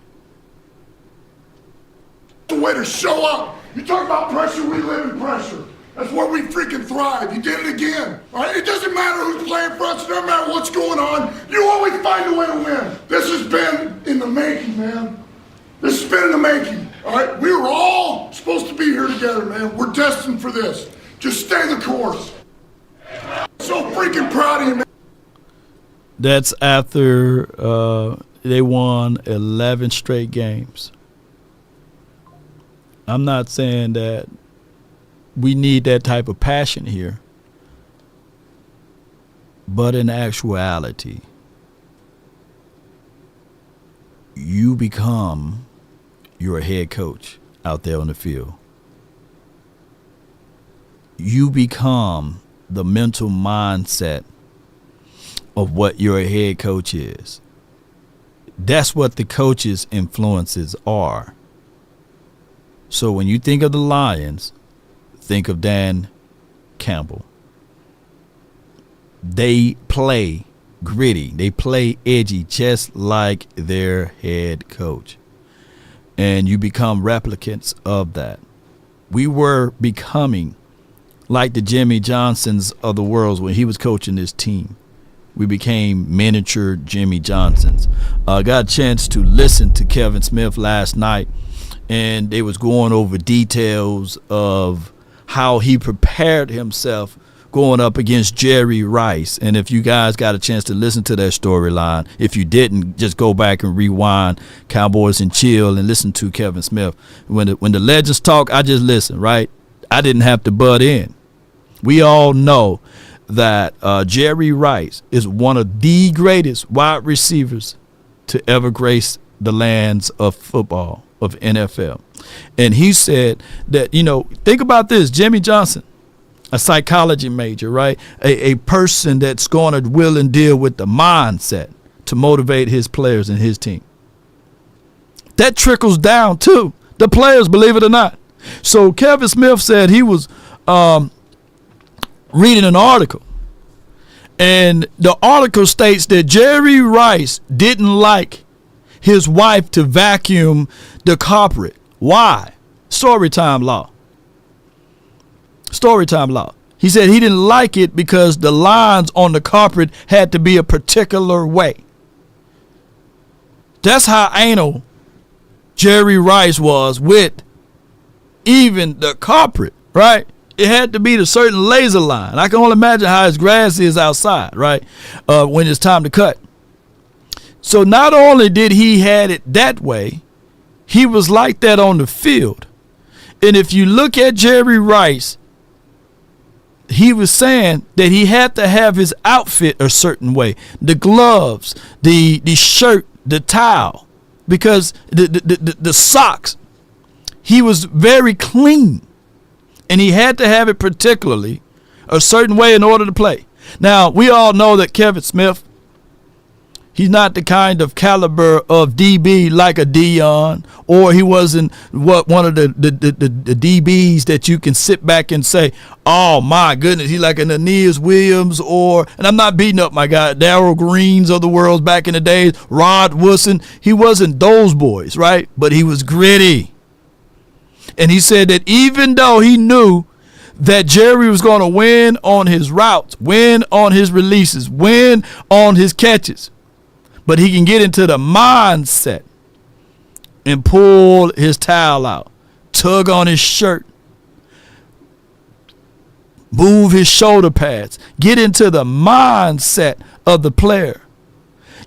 The way to show up. You talk about pressure, we live in pressure. That's where we freaking thrive. You did it again. All right? It doesn't matter who's playing for us. It doesn't matter what's going on. You always find a way to win. This has been in the making, man. This has been in the making. All right? We were all supposed to be here together, man. We're destined for this. Just stay the course. So freaking proud of you, man.
That's after they won 11 straight games. I'm not saying that we need that type of passion here, but in actuality, you become your head coach out there on the field. You become the mental mindset of what your head coach is. That's what the coach's influences are. So when you think of the Lions, think of Dan Campbell. They play gritty. They play edgy, just like their head coach. And you become replicants of that. We were becoming like the Jimmy Johnsons of the world when he was coaching this team. We became miniature Jimmy Johnsons. Got a chance to listen to Kevin Smith last night, and they was going over details of how he prepared himself going up against Jerry Rice. And if you guys got a chance to listen to that storyline, if you didn't, just go back and rewind Cowboys and Chill and listen to Kevin Smith. When the legends talk, I just listen, right? I didn't have to butt in. We all know that Jerry Rice is one of the greatest wide receivers to ever grace the lands of football, of NFL. And he said that, think about this, Jimmy Johnson, a psychology major, right? A person that's going to will and deal with the mindset to motivate his players and his team. That trickles down to the players, believe it or not. So Kevin Smith said he was reading an article, and the article states that Jerry Rice didn't like his wife to vacuum the carpet. Why? Storytime law. Storytime law. He said he didn't like it because the lines on the carpet had to be a particular way. That's how anal Jerry Rice was with even the carpet, right? It had to be the certain laser line. I can only imagine how his grass is outside, right, when it's time to cut. So not only did he had it that way, he was like that on the field. And if you look at Jerry Rice, he was saying that he had to have his outfit a certain way. The gloves, the shirt, the towel, because the socks, he was very clean. And he had to have it particularly a certain way in order to play. Now, we all know that Kevin Smith, he's not the kind of caliber of DB like a Dion, or he wasn't one of the DBs that you can sit back and say, oh my goodness, he's like an Aeneas Williams, and I'm not beating up my guy, Darrell Greens of the world back in the days, Rod Woodson. He wasn't those boys, right? But he was gritty. And he said that even though he knew that Jerry was going to win on his routes, win on his releases, win on his catches, but he can get into the mindset and pull his towel out, tug on his shirt, move his shoulder pads, get into the mindset of the player.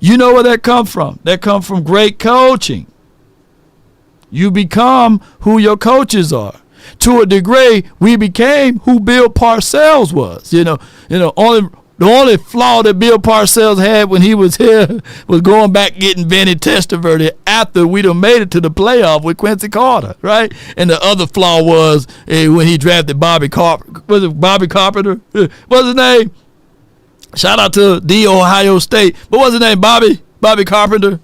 You know where that come from? That come from great coaching. You become who your coaches are. To a degree, we became who Bill Parcells was. The only flaw that Bill Parcells had when he was here was going back getting Vinny Testaverde after we'd have made it to the playoff with Quincy Carter, right? And the other flaw was when he drafted Bobby Carpenter. Was it Bobby Carpenter? What's his name? Shout out to the Ohio State. But what's his name? Bobby Carpenter.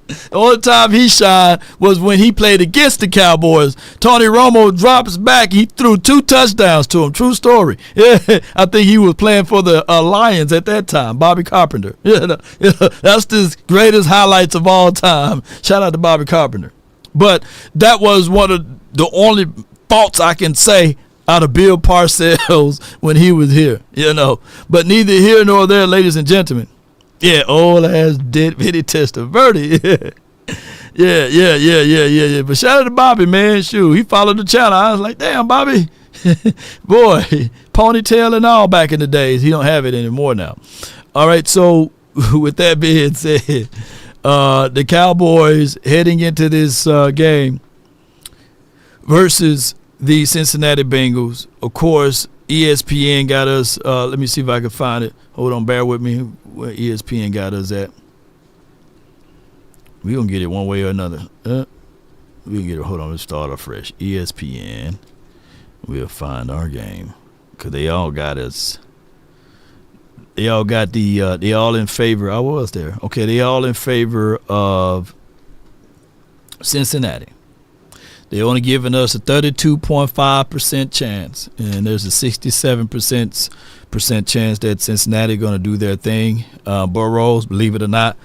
The only time he shined was when he played against the Cowboys. Tony Romo drops back. He threw 2 touchdowns to him. True story. Yeah, I think he was playing for the Lions at that time, Bobby Carpenter. That's the greatest highlights of all time. Shout out to Bobby Carpenter. But that was one of the only faults I can say out of Bill Parcells when he was here. But neither here nor there, ladies and gentlemen. Yeah, old ass dead Vinny Testaverde. Yeah. But shout out to Bobby, man. Shoot, he followed the channel. I was like, damn, Bobby. Boy, ponytail and all back in the days. He don't have it anymore now. All right, so with that being said, the Cowboys heading into this game versus the Cincinnati Bengals. Of course, ESPN got us. Let me see if I can find it. Hold on, bear with me. Where ESPN got us at. We gonna get it one way or another. We can get it. Hold on, let's start afresh. ESPN. We'll find our game because they all got us. They all got they all in favor. I was there. Okay, they all in favor of Cincinnati. They only giving us a 32.5% chance, and there's a 67% chance that Cincinnati going to do their thing. Burrows, believe it or not,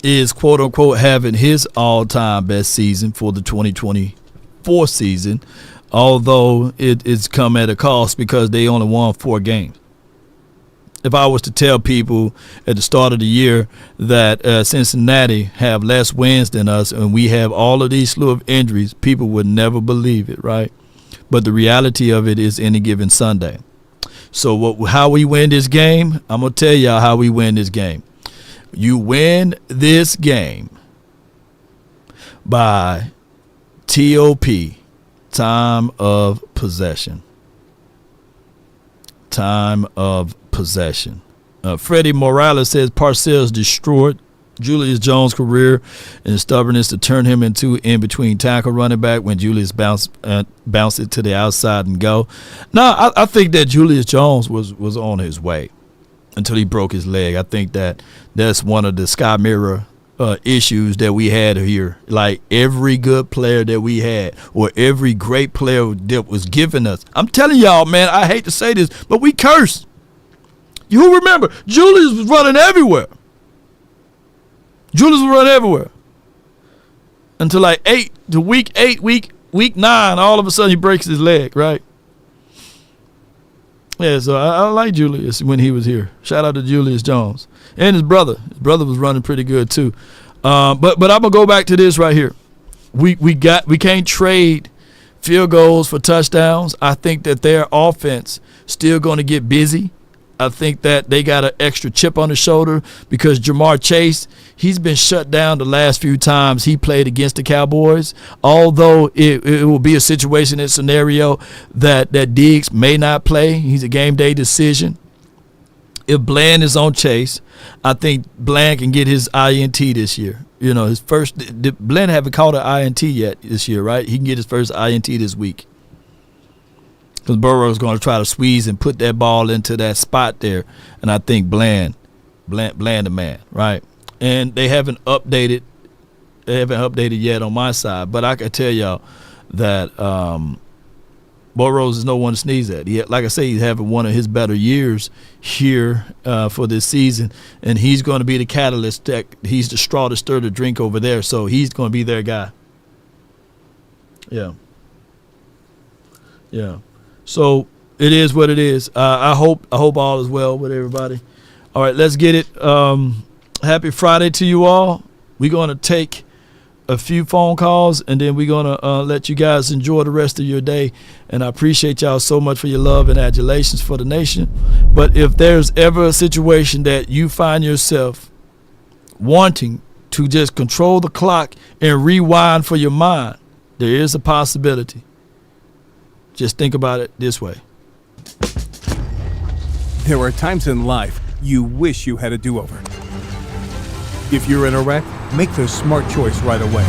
is quote unquote having his all-time best season for the 2025 4th season, although it's come at a cost because they only won 4 games. If I was to tell people at the start of the year that Cincinnati have less wins than us and we have all of these slew of injuries, people would never believe it, right? But the reality of it is any given Sunday. So how we win this game, I'm going to tell y'all how we win this game. You win this game by TOP, time of possession. Time of possession. Freddie Morales says Parcells destroyed Julius Jones' career and his stubbornness to turn him into in-between tackle running back when Julius bounced it to the outside and go. No, I think that Julius Jones was on his way until he broke his leg. I think that's one of the Sky Mirror issues that we had here. Like every good player that we had or every great player that was given us. I'm telling y'all, man, I hate to say this, but we cursed. You remember, Julius was running everywhere. Until like week 8, week 9, all of a sudden he breaks his leg, right? Yeah, so I like Julius when he was here. Shout out to Julius Jones. And his brother. His brother was running pretty good too. But I'm gonna go back to this right here. We can't trade field goals for touchdowns. I think that their offense still gonna get busy. I think that they got an extra chip on the shoulder because Jamar Chase, he's been shut down the last few times he played against the Cowboys. Although it will be a situation and scenario that Diggs may not play. He's a game day decision. If Bland is on Chase, I think Bland can get his INT this year. You know, Bland haven't caught an INT yet this year, right? He can get his first INT this week. Because Burrow's going to try to squeeze and put that ball into that spot there. And I think Bland the man, right? And they haven't updated yet on my side. But I can tell y'all that Burrows is no one to sneeze at. Like I say, he's having one of his better years here for this season. And he's going to be the catalyst. He's the straw to stir the drink over there. So he's going to be their guy. Yeah. Yeah. So it is what it is. I hope all is well with everybody. All right, let's get it. Happy Friday to you all. We're going to take a few phone calls, and then we're going to let you guys enjoy the rest of your day. And I appreciate y'all so much for your love and adulations for the nation. But if there's ever a situation that you find yourself wanting to just control the clock and rewind for your mind, there is a possibility. Just think about it this way.
There are times in life you wish you had a do-over. If you're in a wreck, make the smart choice right away.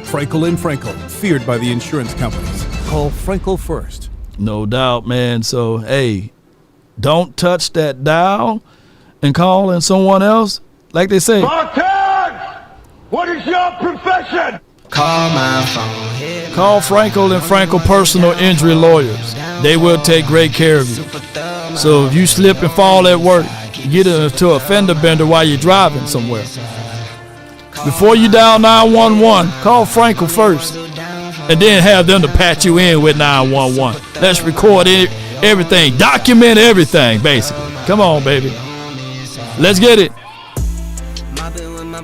Frenkel, feared by the insurance companies. Call Frenkel first.
No doubt, man. So, hey, don't touch that dial and call in someone else. Like they say.
Martin! What is your profession?
Call my phone.
Call Frenkel and Frenkel Personal Injury Lawyers. They will take great care of you. So if you slip and fall at work, get into a fender bender while you're driving somewhere. Before you dial 911, call Frenkel first, and then have them to patch you in with 911. Let's record everything, document everything, basically. Come on, baby. Let's get it.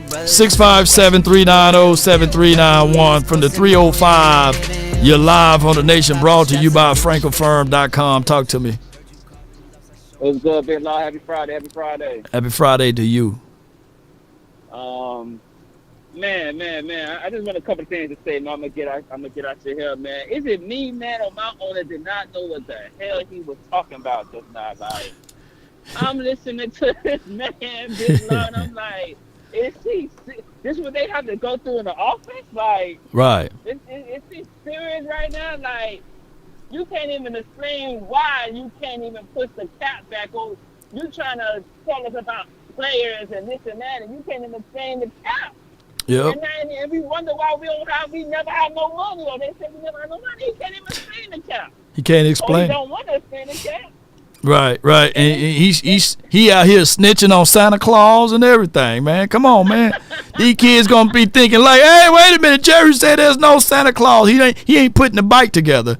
657-390-7391 from the 305. You're live on the Nation, brought to you by FrenkelFirm.com. Talk to me.
What's good, Big Law? Happy Friday.
Happy Friday to you.
Man. I just want a couple of things to say. No, I'm gonna get out your hair, man. Is it me, man, or my owner did not know what the hell he was talking about just now? Like, I'm listening to this man, Big Law, and I'm like, this is what they have to go through in the office? Like,
right.
Is he serious right now? Like, you can't even explain why you can't even push the cap back on. You trying to tell us about players and this and that, and you can't even explain the cap.
Yep.
And we wonder why we never have no money, or they say we never have no money. He can't even explain the cap.
He can't explain.
He don't want to explain the cap.
Right. And he out here snitching on Santa Claus and everything, man. Come on, man. These kids gonna be thinking like, hey, wait a minute, Jerry said there's no Santa Claus. He ain't putting the bike together.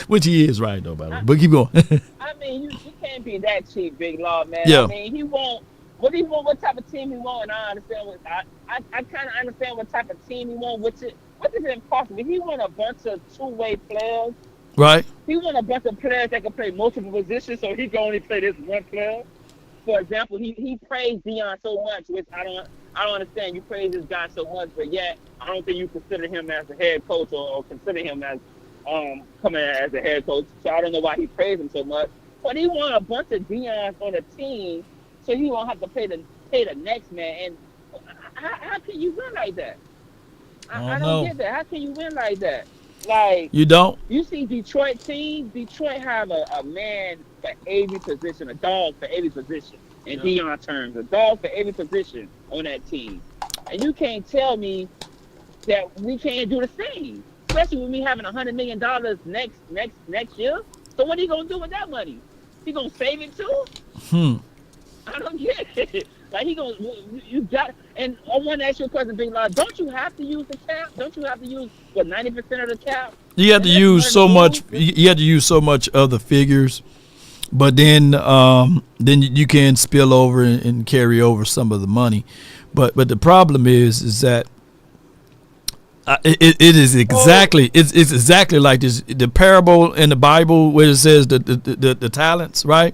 Which he is right though, by the way. But keep going.
I mean, you can't be that cheap, Big Law, man.
Yeah.
I mean, he won't. What he want? What type of team he want? And I understand what I kind of understand what type of team he want. What is impossible? He want a bunch of two-way players.
Right.
He want a bunch of players that can play multiple positions, so he can only play this one player. For example, he praised Dion so much, which I don't understand. You praise this guy so much, but yet I don't think you consider him as a head coach or consider him as coming as a head coach. So I don't know why he praised him so much. But he want a bunch of Dions on the team, so he won't have to pay the next man. And how can you win like that? I don't get that. How can you win like that? Like,
you don't.
You see Detroit teams. Detroit have a man for every position, a dog for every position. In Dion terms, a dog for every position on that team. And you can't tell me that we can't do the same, especially with me having $100 million next year. So what are you gonna do with that money? He gonna save it too? I don't get it. Like you got. And I want to ask you a question, Big Law. Don't you have to use the cap? Don't you have to use 90% of the cap?
You have to use so much. You have to use so much of the figures, but then you can spill over and carry over some of the money. But the problem is that it is exactly it's exactly like this, the parable in the Bible where it says the talents, right?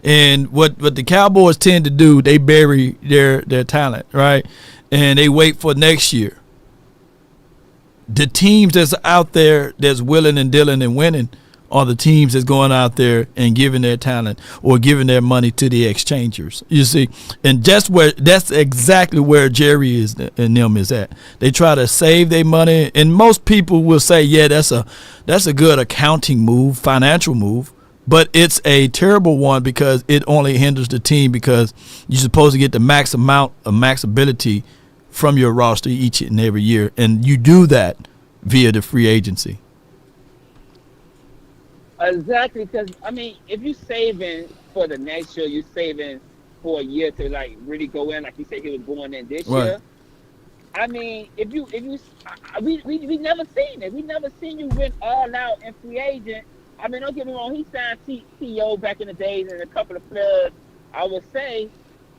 And what the Cowboys tend to do, they bury their talent, right? And they wait for next year. The teams that's out there that's willing and dealing and winning are the teams that's going out there and giving their talent or giving their money to the exchangers. You see, and that's exactly where Jerry is and them is at. They try to save their money, and most people will say, yeah, that's a good accounting move, financial move. But it's a terrible one because it only hinders the team because you're supposed to get the max amount of max ability from your roster each and every year. And you do that via the free agency.
Exactly, because, I mean, if you're saving for the next year, you're saving for a year to, like, really go in, like you said he was going in this year. I mean, we never seen it. We never seen you win all out in free agent. I mean, don't get me wrong. He signed T.O. back in the days and a couple of players, I would say,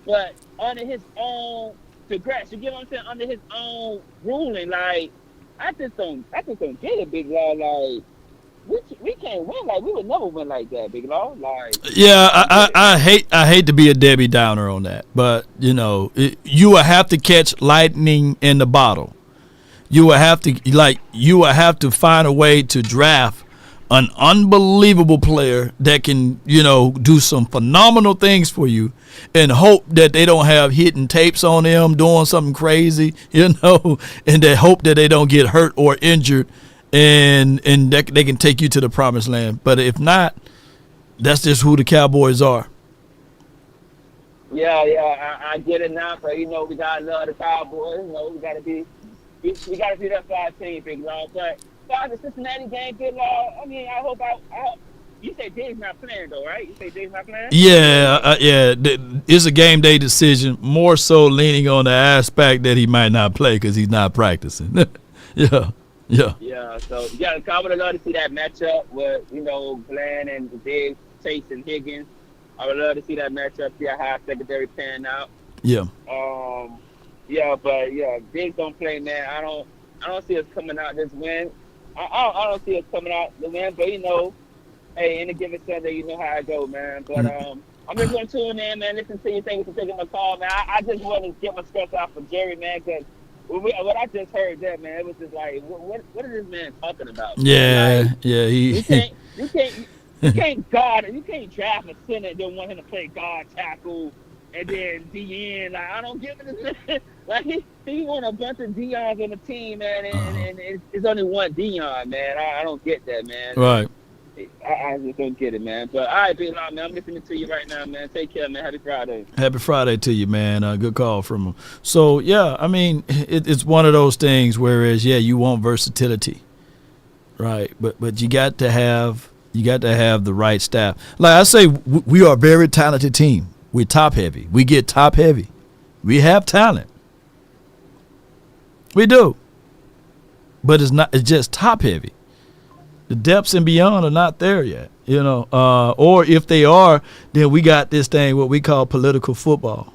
but under his own digress. You get what I'm saying? Under his own ruling, like I just don't get it, Big Law. Like we can't win. Like we would never win like that, Big Law. Like
I hate to be a Debbie Downer on that, but you know you will have to catch lightning in the bottle. You will have to find a way to draft an unbelievable player that can, do some phenomenal things for you and hope that they don't have hidden tapes on them doing something crazy, and they hope that they don't get hurt or injured and that they can take you to the promised land. But if not, that's just who the Cowboys are.
Yeah, I get it now. But, we got to love the Cowboys. We got to be that side team, Big Law. But the Cincinnati game, Big Law. I mean, I hope. You say Diggs not playing though, right? You say Diggs not playing?
Yeah. It's a game day decision. More so leaning on the aspect that he might not play because he's not practicing. Yeah.
Yeah. So I would love to see that matchup with Glenn and Diggs, Chase and Higgins. I would love to see that matchup. See how secondary pan out.
Yeah.
Diggs don't play, man. I don't see us coming out this win. I don't see us coming out the win, but hey, any given Sunday, you know how I go, man. But I'm just going to tune in, man. Listen to you. Thank you for taking my call, man. I just want to get my stress out for Jerry, man, because what I just heard there, man, it was just like, what is this man talking about?
Yeah,
like,
yeah.
You can't guard it. You can't draft a center and don't want him to play guard, tackle, and then DN. Like, I don't give it. Like he want a bunch of Dion's on the team, man, and it's only one Dion, man. I don't get that, man.
Right.
I just don't get it, man. But all right, Big Law, man, I'm listening to you right now, man. Take care, man. Happy Friday.
Happy Friday to you, man. Good call from him. So yeah, I mean, it's one of those things. Whereas, you want versatility, right? But you got to have You got to have the right staff. Like I say, we are a very talented team. We're top heavy. We get top heavy. We have talent. We do. But it's just top heavy. The depths and beyond are not there yet, or if they are, then we got this thing, what we call political football.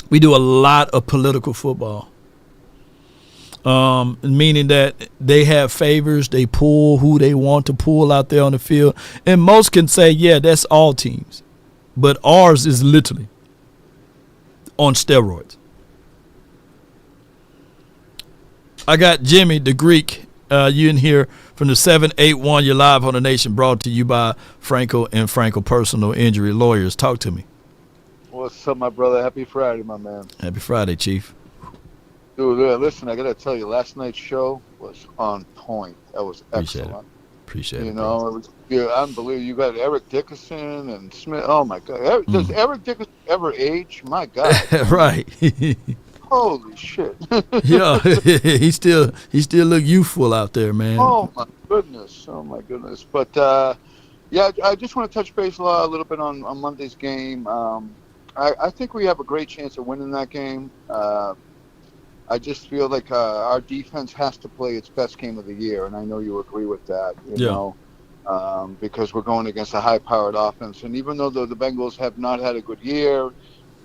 We do a lot of political football, meaning that they have favors, they pull who they want to pull out there on the field. And most can say, yeah, that's all teams. But ours is literally on steroids. I got Jimmy, the Greek. You in here from the 781. You're live on the Nation, brought to you by Frenkel and Frenkel Personal Injury Lawyers. Talk to me.
What's up, my brother? Happy Friday, my man.
Happy Friday, Chief.
Dude, listen, I got to tell you, last night's show was on point. That was excellent.
Appreciate it.
It was unbelievable. You got Eric Dickerson and Smith. Oh, my God. Does Eric Dickerson ever age? My God.
Right.
Holy shit.
Yeah, he still look youthful out there, man.
Oh my goodness. But I just want to touch base a little bit on Monday's game. I think we have a great chance of winning that game. I just feel like our defense has to play its best game of the year, and I know you agree with that. You know, because we're going against a high-powered offense, and even though the Bengals have not had a good year,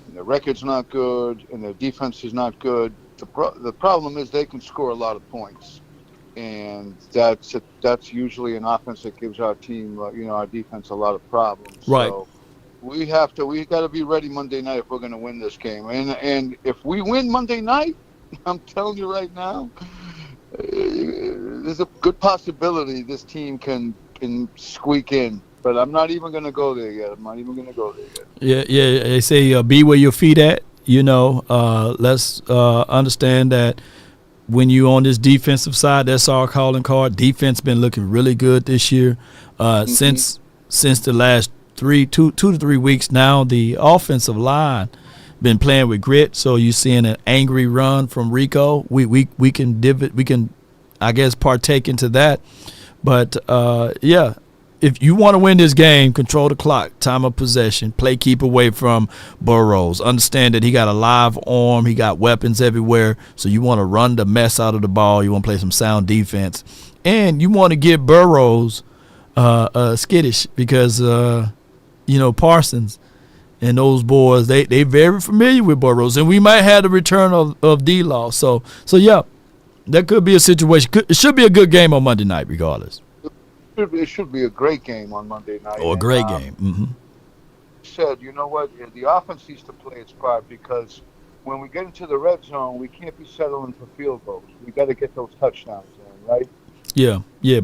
and their record's not good, and their defense is not good, the problem is they can score a lot of points, and that's usually an offense that gives our team, our defense a lot of problems.
Right.
So we got to be ready Monday night if we're going to win this game, and if we win Monday night, I'm telling you right now, there's a good possibility this team can squeak in. But I'm not even going to go there yet.
Yeah. They say be where your feet at. Let's understand that when you're on this defensive side, that's our calling card. Defense been looking really good this year. Since the last 2 to 3 weeks now, the offensive line been playing with grit. So you're seeing an angry run from Rico. We can I guess partake into that. But yeah. If you want to win this game, control the clock, time of possession, keep away from Burrows. Understand that he got a live arm, he got weapons everywhere, so you want to run the mess out of the ball. You want to play some sound defense. And you want to get Burrows skittish because, Parsons and those boys, they very familiar with Burrows. And we might have the return of D-Law. So, yeah, that could be a situation. It should be a good game on Monday night regardless.
It should be a great game on Monday night.
Oh, a great game. Mm-hmm.
Said, you know what? The offense needs to play its part because when we get into the red zone, we can't be settling for field goals. We got to get those touchdowns in, right?
Yeah,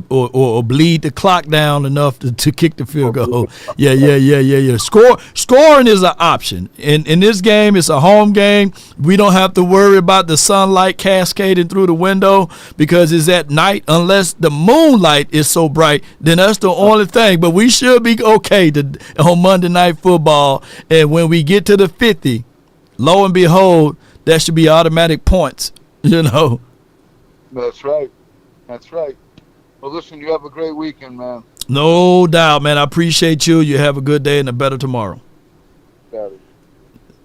or bleed the clock down enough to kick the field goal. Yeah. Scoring is an option. In this game, it's a home game. We don't have to worry about the sunlight cascading through the window because it's at night. Unless the moonlight is so bright, then that's the only thing. But we should be okay on Monday Night Football. And when we get to the 50, lo and behold, that should be automatic points.
That's right. That's right. Well, listen, you have a great weekend, man.
No doubt, man. I appreciate you. You have a good day and a better tomorrow.
Got it.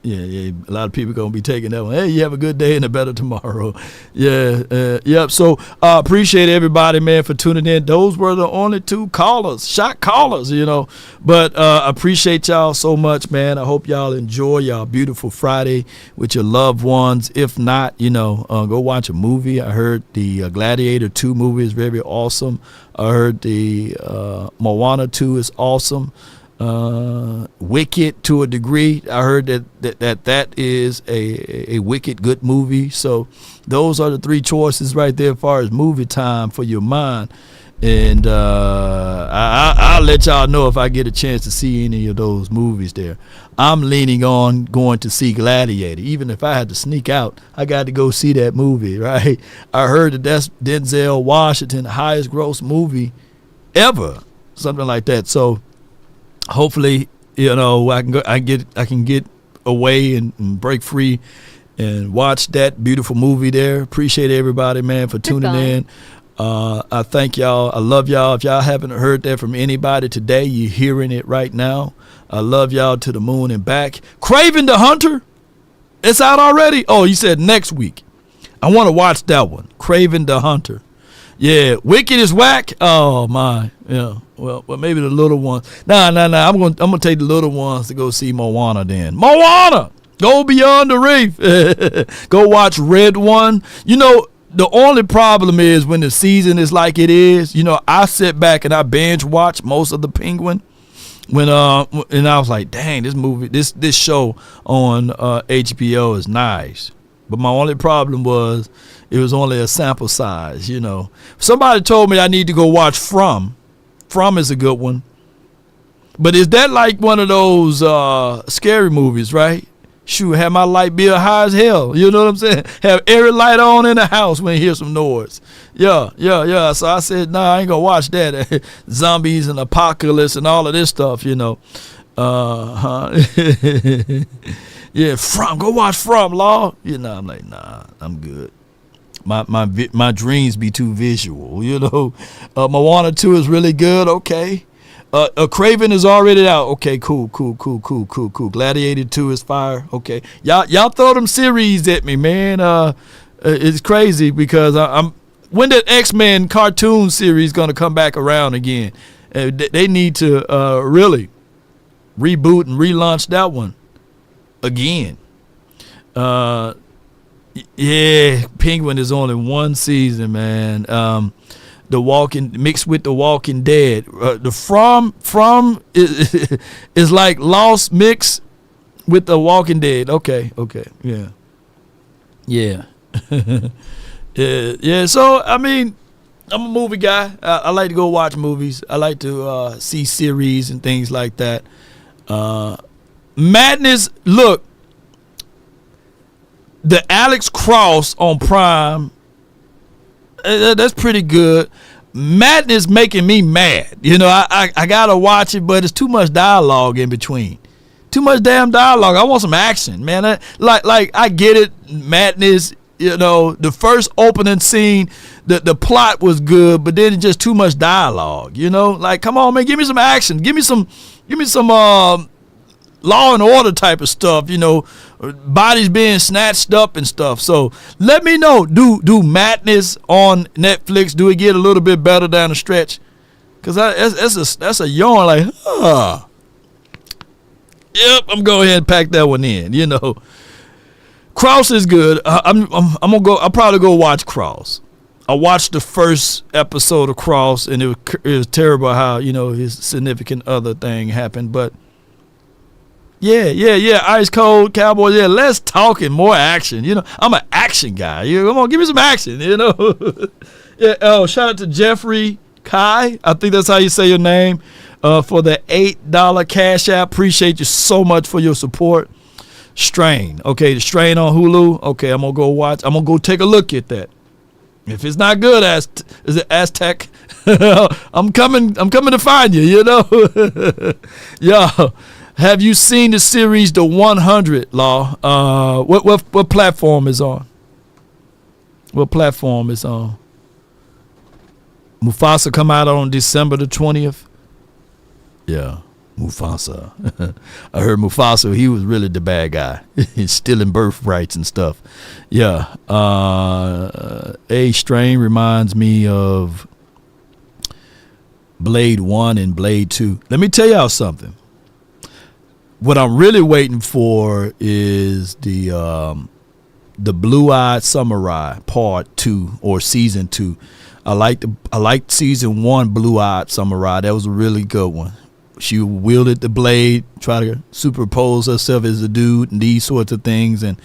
Yeah. A lot of people going to be taking that one. Hey, you have a good day and a better tomorrow. Yeah. Yep. So appreciate everybody, man, for tuning in. Those were the only 2 shot callers, But appreciate y'all so much, man. I hope y'all enjoy y'all beautiful Friday with your loved ones. If not, go watch a movie. I heard the Gladiator 2 movie is very awesome. I heard the Moana 2 is awesome. Wicked to a degree. I heard that is a wicked good movie. So those are the 3 choices right there as far as movie time for your mind. And I'll let y'all know if I get a chance to see any of those movies there. I'm leaning on going to see Gladiator. Even if I had to sneak out, I got to go see that movie, right? I heard that's Denzel Washington, highest gross movie ever, something like that. So hopefully, I can get away and break free and watch that beautiful movie there. Appreciate everybody, man, for tuning in. I thank y'all. I love y'all. If y'all haven't heard that from anybody today, you're hearing it right now. I love y'all to the moon and back. Craven the Hunter, it's out already. Oh, you said next week. I want to watch that one. Craven the Hunter. Yeah, Wicked is whack. Oh my, yeah. Well, maybe the little ones. Nah. I'm gonna take the little ones to go see Moana. Then Moana, go beyond the reef. Go watch Red One. You know, the only problem is when the season is like it is. You know, I sit back and I binge watch most of the Penguin. And I was like, dang, this movie, this show on HBO is nice. But my only problem was it was only a sample size, you know. Somebody told me I need to go watch From. From is a good one. But is that like one of those scary movies, right? Shoot, have my light bill high as hell. You know what I'm saying? Have every light on in the house when you hear some noise. Yeah. So I said, nah, I ain't going to watch that. Zombies and apocalypse and all of this stuff, you know. Yeah, From. Go watch From, Law. You know, I'm like, nah, I'm good. My dreams be too visual, you know. Moana 2 is really good. Okay. Craven is already out. Okay, cool. Gladiator 2 is fire. Okay. Y'all throw them series at me, man. It's crazy because I'm when that X-Men cartoon series gonna come back around again? They need to really reboot and relaunch that one again. Yeah, Penguin is only one season, man. The Walking mixed with The Walking Dead. The From is like Lost mix with The Walking Dead. Okay, yeah. Yeah. So I mean, I'm a movie guy. I like to go watch movies. I like to see series and things like that. Madness. Look, the Alex Cross on Prime. That's pretty good. Madness making me mad. You know, I gotta watch it, but it's too much dialogue in between. Too much damn dialogue. I want some action, man. Like I get it. Madness. You know, the first opening scene, the plot was good, but then it's just too much dialogue. You know, like come on, man, give me some action. Give me some Law and Order type of stuff, you know, bodies being snatched up and stuff. So let me know, do Madness on Netflix, do it get a little bit better down the stretch? Because that's a yawn like, Yep, I'm going ahead and pack that one in, you know. Cross is good. I'm gonna go. I'll probably go watch Cross. I watched the first episode of Cross, and it was terrible how, you know, his significant other thing happened, but Yeah. Ice Cold Cowboys. Yeah, less talking, more action. You know, I'm an action guy. Come on, give me some action. You know. Yeah. Oh, shout out to Jeffrey Kai. I think that's how you say your name. For the $8 Cash App. Appreciate you so much for your support. Strain. Okay, the Strain on Hulu. Okay, I'm gonna go watch. I'm gonna go take a look at that. If it's not good, is it Aztec? I'm coming to find you. You know. Yeah. Have you seen the series The 100, Law? What platform is on? What platform is on? Mufasa come out on December the 20th? Yeah, Mufasa. I heard Mufasa, he was really the bad guy. He's stealing birthrights and stuff. Yeah. A Strain reminds me of Blade 1 and Blade 2. Let me tell y'all something. What I'm really waiting for is the Blue-Eyed Samurai Part 2 or Season 2. I liked Season 1 Blue-Eyed Samurai. That was a really good one. She wielded the blade, try to superpose herself as a dude and these sorts of things. And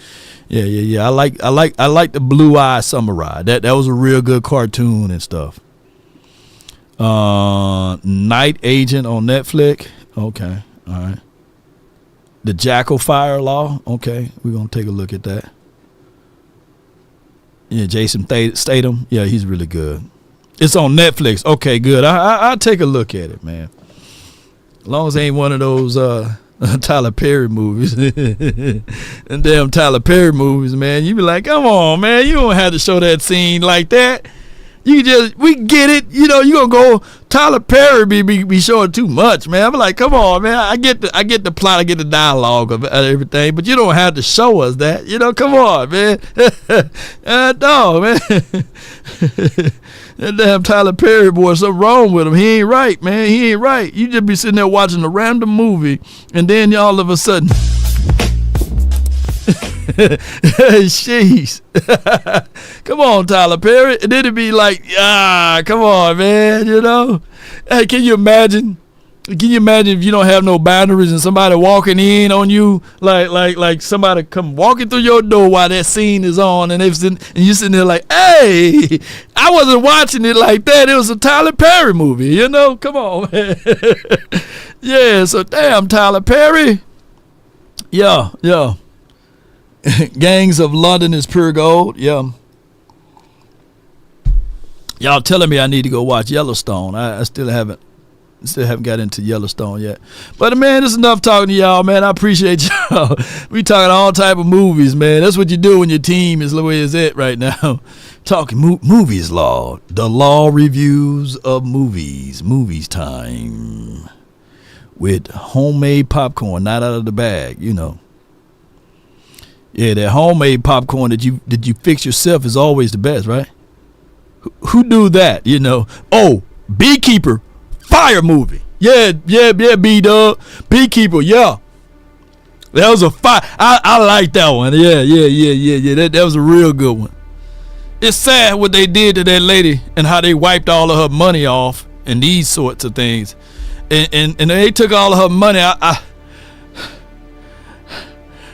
yeah. I like the Blue-Eyed Samurai. That was a real good cartoon and stuff. Night Agent on Netflix. Okay, all right. The Jackal Fire Law. Okay, we're going to take a look at that. Yeah, Jason Statham. Yeah, he's really good. It's on Netflix. Okay, good. I'll take a look at it, man. As long as it ain't one of those Tyler Perry movies. And damn Tyler Perry movies, man. You be like, come on, man. You don't have to show that scene like that. we get it. You know, you gonna go Tyler Perry be showing too much, man. I'm like, come on, man. I get the plot, I get the dialogue of everything, but you don't have to show us that. You know, come on, man. No, man. That damn Tyler Perry boy, something wrong with him. He ain't right, man. He ain't right. You just be sitting there watching a random movie, and then all of a sudden. Jeez. Come on, Tyler Perry. And then it'd be like, come on, man, you know? Hey, can you imagine if you don't have no boundaries and somebody walking in on you, like somebody come walking through your door while that scene is on, and you're sitting there like, hey, I wasn't watching it like that. It was a Tyler Perry movie, you know? Come on, man. Yeah, so damn Tyler Perry. Yeah. Gangs of London is pure gold. Yeah. Y'all telling me I need to go watch Yellowstone. I still haven't got into Yellowstone yet. But man, it's enough talking to y'all, man. I appreciate y'all. We talking all type of movies, man. That's what you do when your team is the way it's at right now. Talking movies law. The law reviews of movies. Movies time. With homemade popcorn, not out of the bag, you know. Yeah, that homemade popcorn that you fix yourself is always the best, right? Who do that, you know? Oh, Beekeeper, fire movie. Yeah, B-Dub. Beekeeper, yeah. That was a fire. I like that one. Yeah. That was a real good one. It's sad what they did to that lady and how they wiped all of her money off and these sorts of things. And they took all of her money.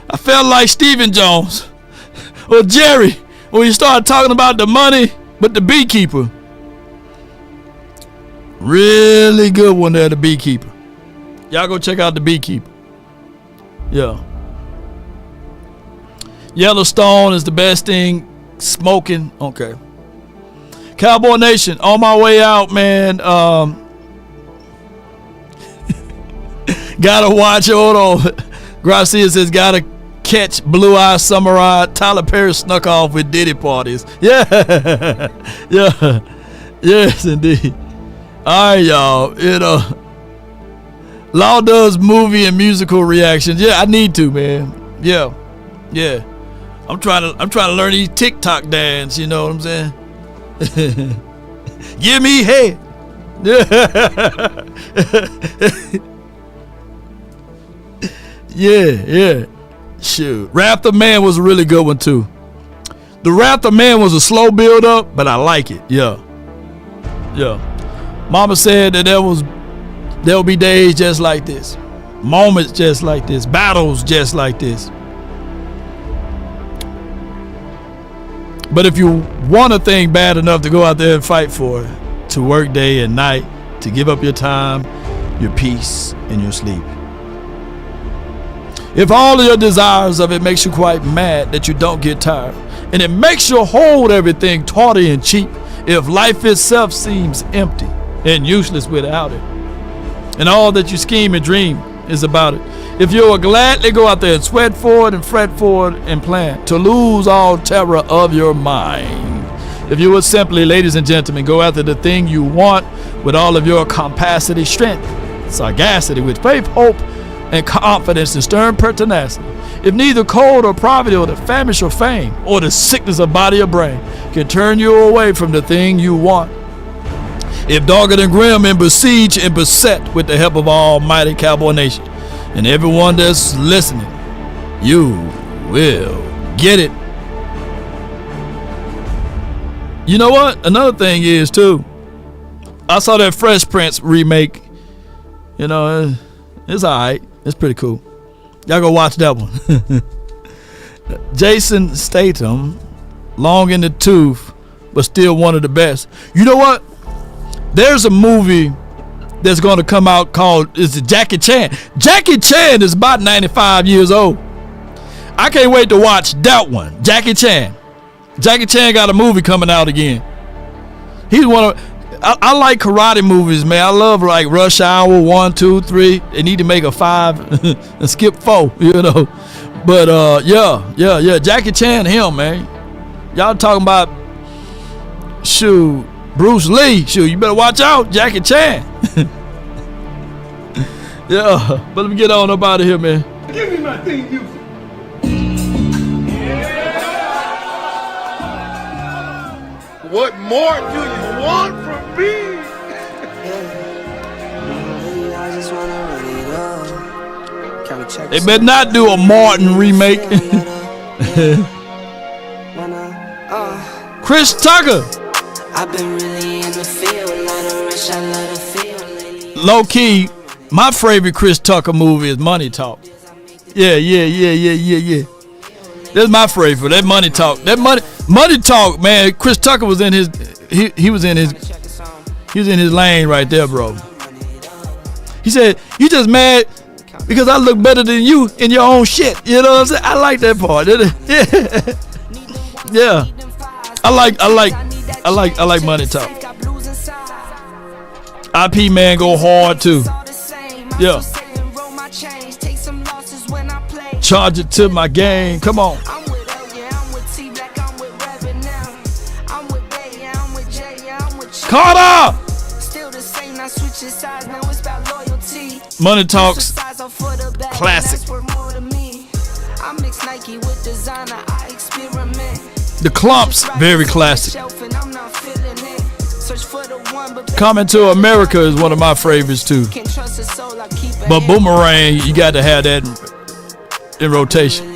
I felt like Stephen Jones or Jerry when you started talking about the money, but the Beekeeper. Really good one there, the Beekeeper. Y'all go check out the Beekeeper. Yeah. Yellowstone is the best thing. Smoking. Okay. Cowboy Nation, on my way out, man. Gotta watch. Hold on. Garcia says gotta catch Blue Eye Samurai. Tyler Perry snuck off with Diddy parties. Yeah. Yes, indeed. All right, y'all. You know, Law does movie and musical reactions. Yeah, I need to, man. Yeah. I'm trying to learn these TikTok dance. You know what I'm saying? Give me head. Yeah. Shoot. Raptor Man was a really good one too. The Raptor Man was a slow build up, but I like it. Yeah. Mama said that there'll be days just like this, moments just like this, battles just like this. But if you want a thing bad enough to go out there and fight for it, to work day and night, to give up your time, your peace, and your sleep. If all of your desires of it makes you quite mad that you don't get tired, and it makes you hold everything tawdry and cheap, if life itself seems empty and useless without it, and all that you scheme and dream is about it, if you will gladly go out there and sweat for it and fret for it and plan to lose all terror of your mind, if you would simply, ladies and gentlemen, go after the thing you want with all of your capacity, strength, sagacity, with faith, hope, and confidence and stern pertinacity, if neither cold or poverty or the famish or fame or the sickness of body or brain can turn you away from the thing you want, if dogged and grim and besieged and beset with the help of Almighty Cowboy Nation and everyone that's listening, you will get it. You know what? Another thing is too, I saw that Fresh Prince remake. You know, it's alright. It's pretty cool. Y'all go watch that one. Jason Statham, long in the tooth, but still one of the best. You know what? There's a movie that's going to come out called, is it Jackie Chan? Jackie Chan is about 95 years old. I can't wait to watch that one. Jackie Chan. Jackie Chan got a movie coming out again. He's one of, I like karate movies, man. I love like Rush Hour 1, 2, 3. They need to make a 5 and skip 4, you know. But yeah. Jackie Chan, him, man. Y'all talking about, shoot, Bruce Lee. Shoot, you better watch out, Jackie Chan. Yeah, but let me get on up out of here, man.
Give me my thing, you. What more do you want from me?
They better not do a Martin remake. Chris Tucker. I've been really in the field, low key, my favorite Chris Tucker movie is Money Talk. Yeah. That's my favorite. That Money Talk. That Money Talk, man. Chris Tucker was in his he was in his lane right there, bro. He said, "You just mad because I look better than you in your own shit." You know what I'm saying? I like that part. Yeah. I like Money Talk. IP man go hard too. Yeah. Charge it to my game. Come on. Carter! Money Talks classic. The Clumps, very classic. Coming to America is one of my favorites too. But Boomerang, you got to have that in rotation.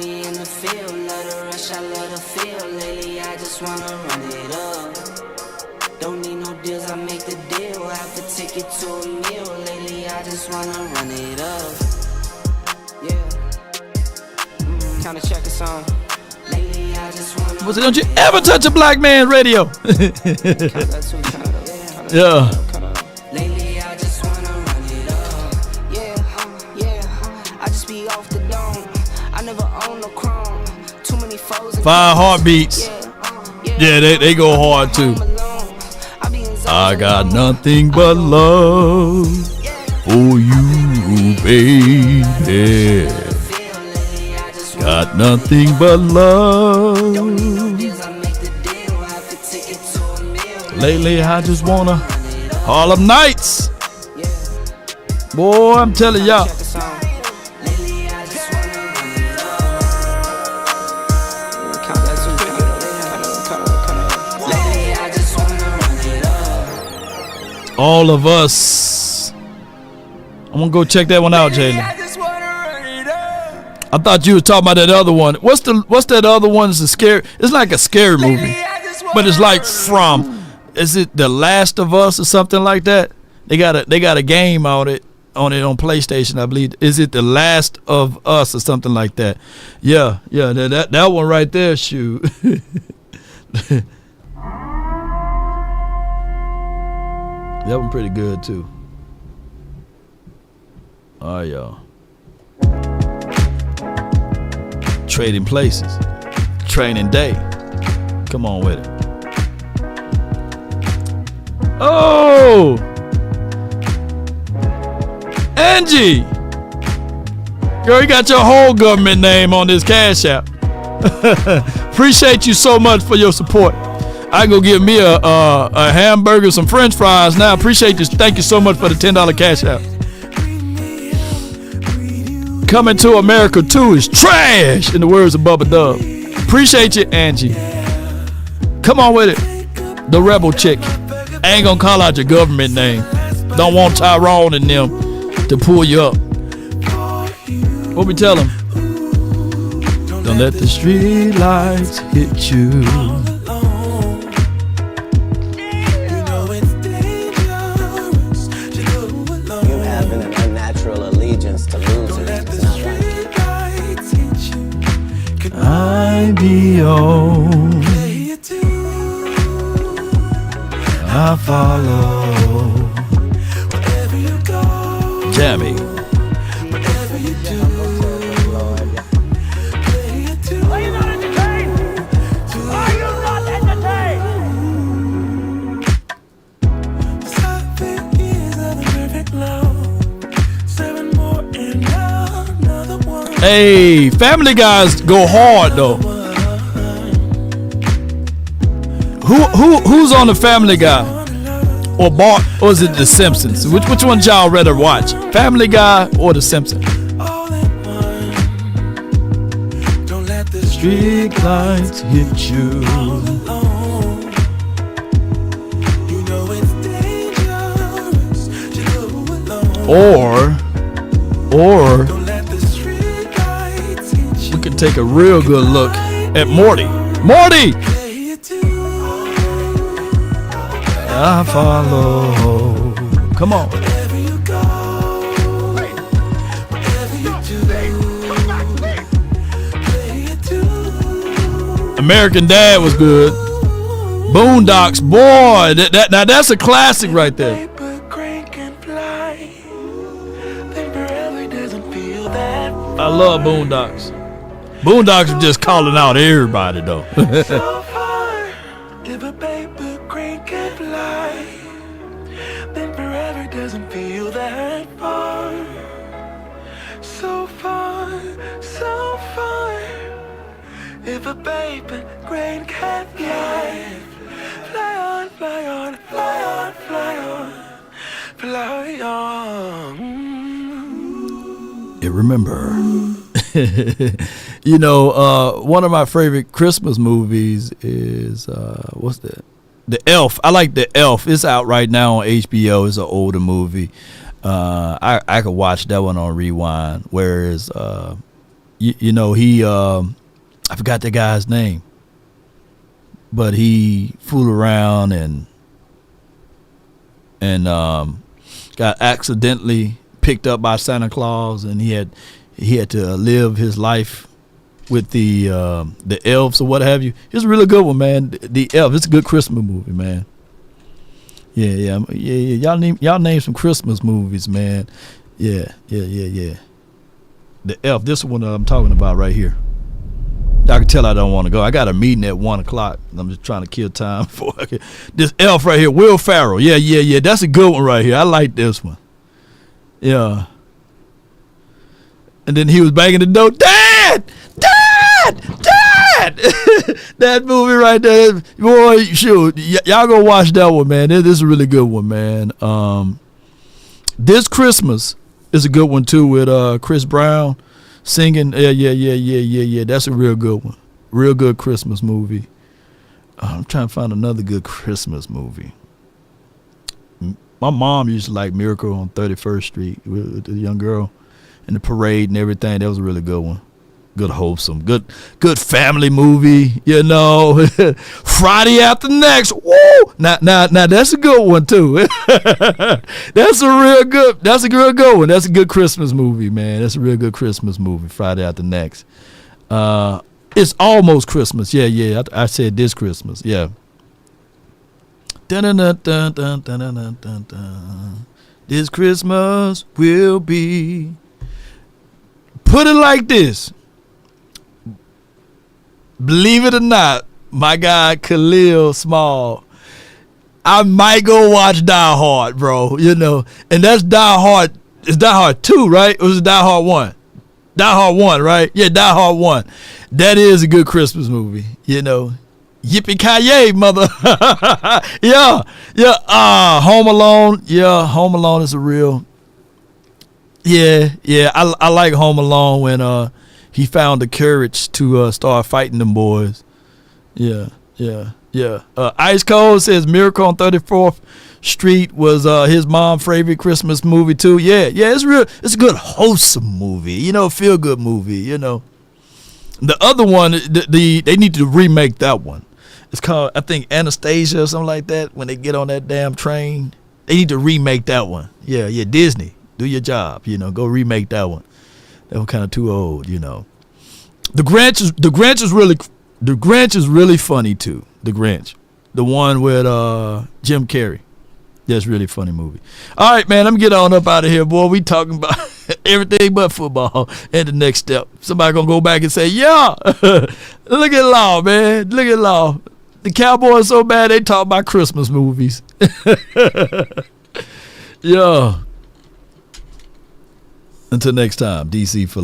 Don't you ever touch a black man radio? Yeah. Five Heartbeats. Yeah, they go hard too. I got nothing but love for you, baby. Got nothing but love. Lately, I just wanna Harlem Nights. Boy, I'm telling y'all. All of Us. I'm gonna go check that one out, Jalen. I thought you were talking about that other one. What's that other one? It's a scary. It's like a scary movie, but it's like from. Is it The Last of Us or something like that? They got a game on it on PlayStation, I believe. Is it The Last of Us or something like that? Yeah. That one right there, shoot. That one pretty good too. All right, y'all. Trading Places. Training Day. Come on with it. Oh! Angie! Girl, you got your whole government name on this Cash App. Appreciate you so much for your support. I go get me a hamburger, some French fries now. Appreciate you. Thank you so much for the $10 Cash App. Coming to America 2 is trash, in the words of Bubba Dub. Appreciate you, Angie. Come on with it. The Rebel Chick. I ain't gonna call out your government name. Don't want Tyrone and them to pull you up. What we tell them? Don't let the street lights hit you.
You having an unnatural allegiance to losing. It's not right.
I be on. I follow. Tammy.
Are you not entertained? Are you not entertained? 7 years of the perfect love. 7 more and another one.
Hey, Family Guys go hard though. Who's on the Family Guy? or Bart, or is it The Simpsons? Which one y'all rather watch? Family Guy or The Simpsons? Street lights hit you. Or we can take a real good look at Morty. Morty! I follow. Come on. American Dad was good. Boondocks, boy, now that's a classic right there. I love Boondocks. Boondocks are just calling out everybody though.
So far, if a paper crane can fly, then forever doesn't feel that far. So far, so far. If a paper crane can fly, fly on, fly on, fly on, fly on, fly on.
Yeah, remember. You know, one of my favorite Christmas movies is what's that? The Elf. I like The Elf. It's out right now on HBO. It's an older movie. I could watch that one on rewind. Whereas, you know, he I forgot the guy's name, but he fooled around and got accidentally picked up by Santa Claus, and he had to live his life with the elves or what have you. It's a really good one, man. The Elf. It's a good Christmas movie, man. Yeah. Y'all name some Christmas movies, man. Yeah. The Elf. This one I'm talking about right here. I can tell I don't want to go. I got a meeting at 1:00. I'm just trying to kill time for this Elf right here. Will Ferrell. Yeah. That's a good one right here. I like this one. Yeah. And then he was banging the door. Dad! That movie right there. Boy, shoot. Y'all go watch that one, man. This is a really good one, man. This Christmas is a good one, too, with Chris Brown singing. Yeah. That's a real good one. Real good Christmas movie. I'm trying to find another good Christmas movie. My mom used to like Miracle on 31st Street with the young girl and the parade and everything. That was a really good one. Good wholesome. Good family movie, you know. Friday After Next. Woo! Now that's a good one too. That's a real good one. That's a good Christmas movie, man. That's a real good Christmas movie, Friday After Next. It's almost Christmas. Yeah. I said this Christmas. Yeah. This Christmas will be. Put it like this. Believe it or not, my guy Khalil Small, I might go watch Die Hard, bro. You know, and that's Die Hard. It's Die Hard 2, right? Or was it Die Hard 1? Die Hard 1, right? Yeah, Die Hard 1. That is a good Christmas movie, you know. Yippee-ki-yay, mother. Yeah. Home Alone. Yeah, Home Alone is a real. Yeah. I like Home Alone when he found the courage to start fighting them boys. Yeah. Ice Cold says Miracle on 34th Street was his mom's favorite Christmas movie too. Yeah, it's real. It's a good wholesome movie. You know, feel good movie. You know, the other one, they need to remake that one. It's called, I think, Anastasia or something like that. When they get on that damn train, they need to remake that one. Yeah. Disney, do your job. You know, go remake that one. That one kind of too old. You know, The Grinch is really funny too. The Grinch, the one with Jim Carrey. That's a really funny movie. All right, man, I'm get on up out of here, boy. We talking about everything but football. And the next step, somebody gonna go back and say, yeah, look at Law, man. Look at Law. The Cowboys so bad they talk about Christmas movies. Yeah. Until next time, DC for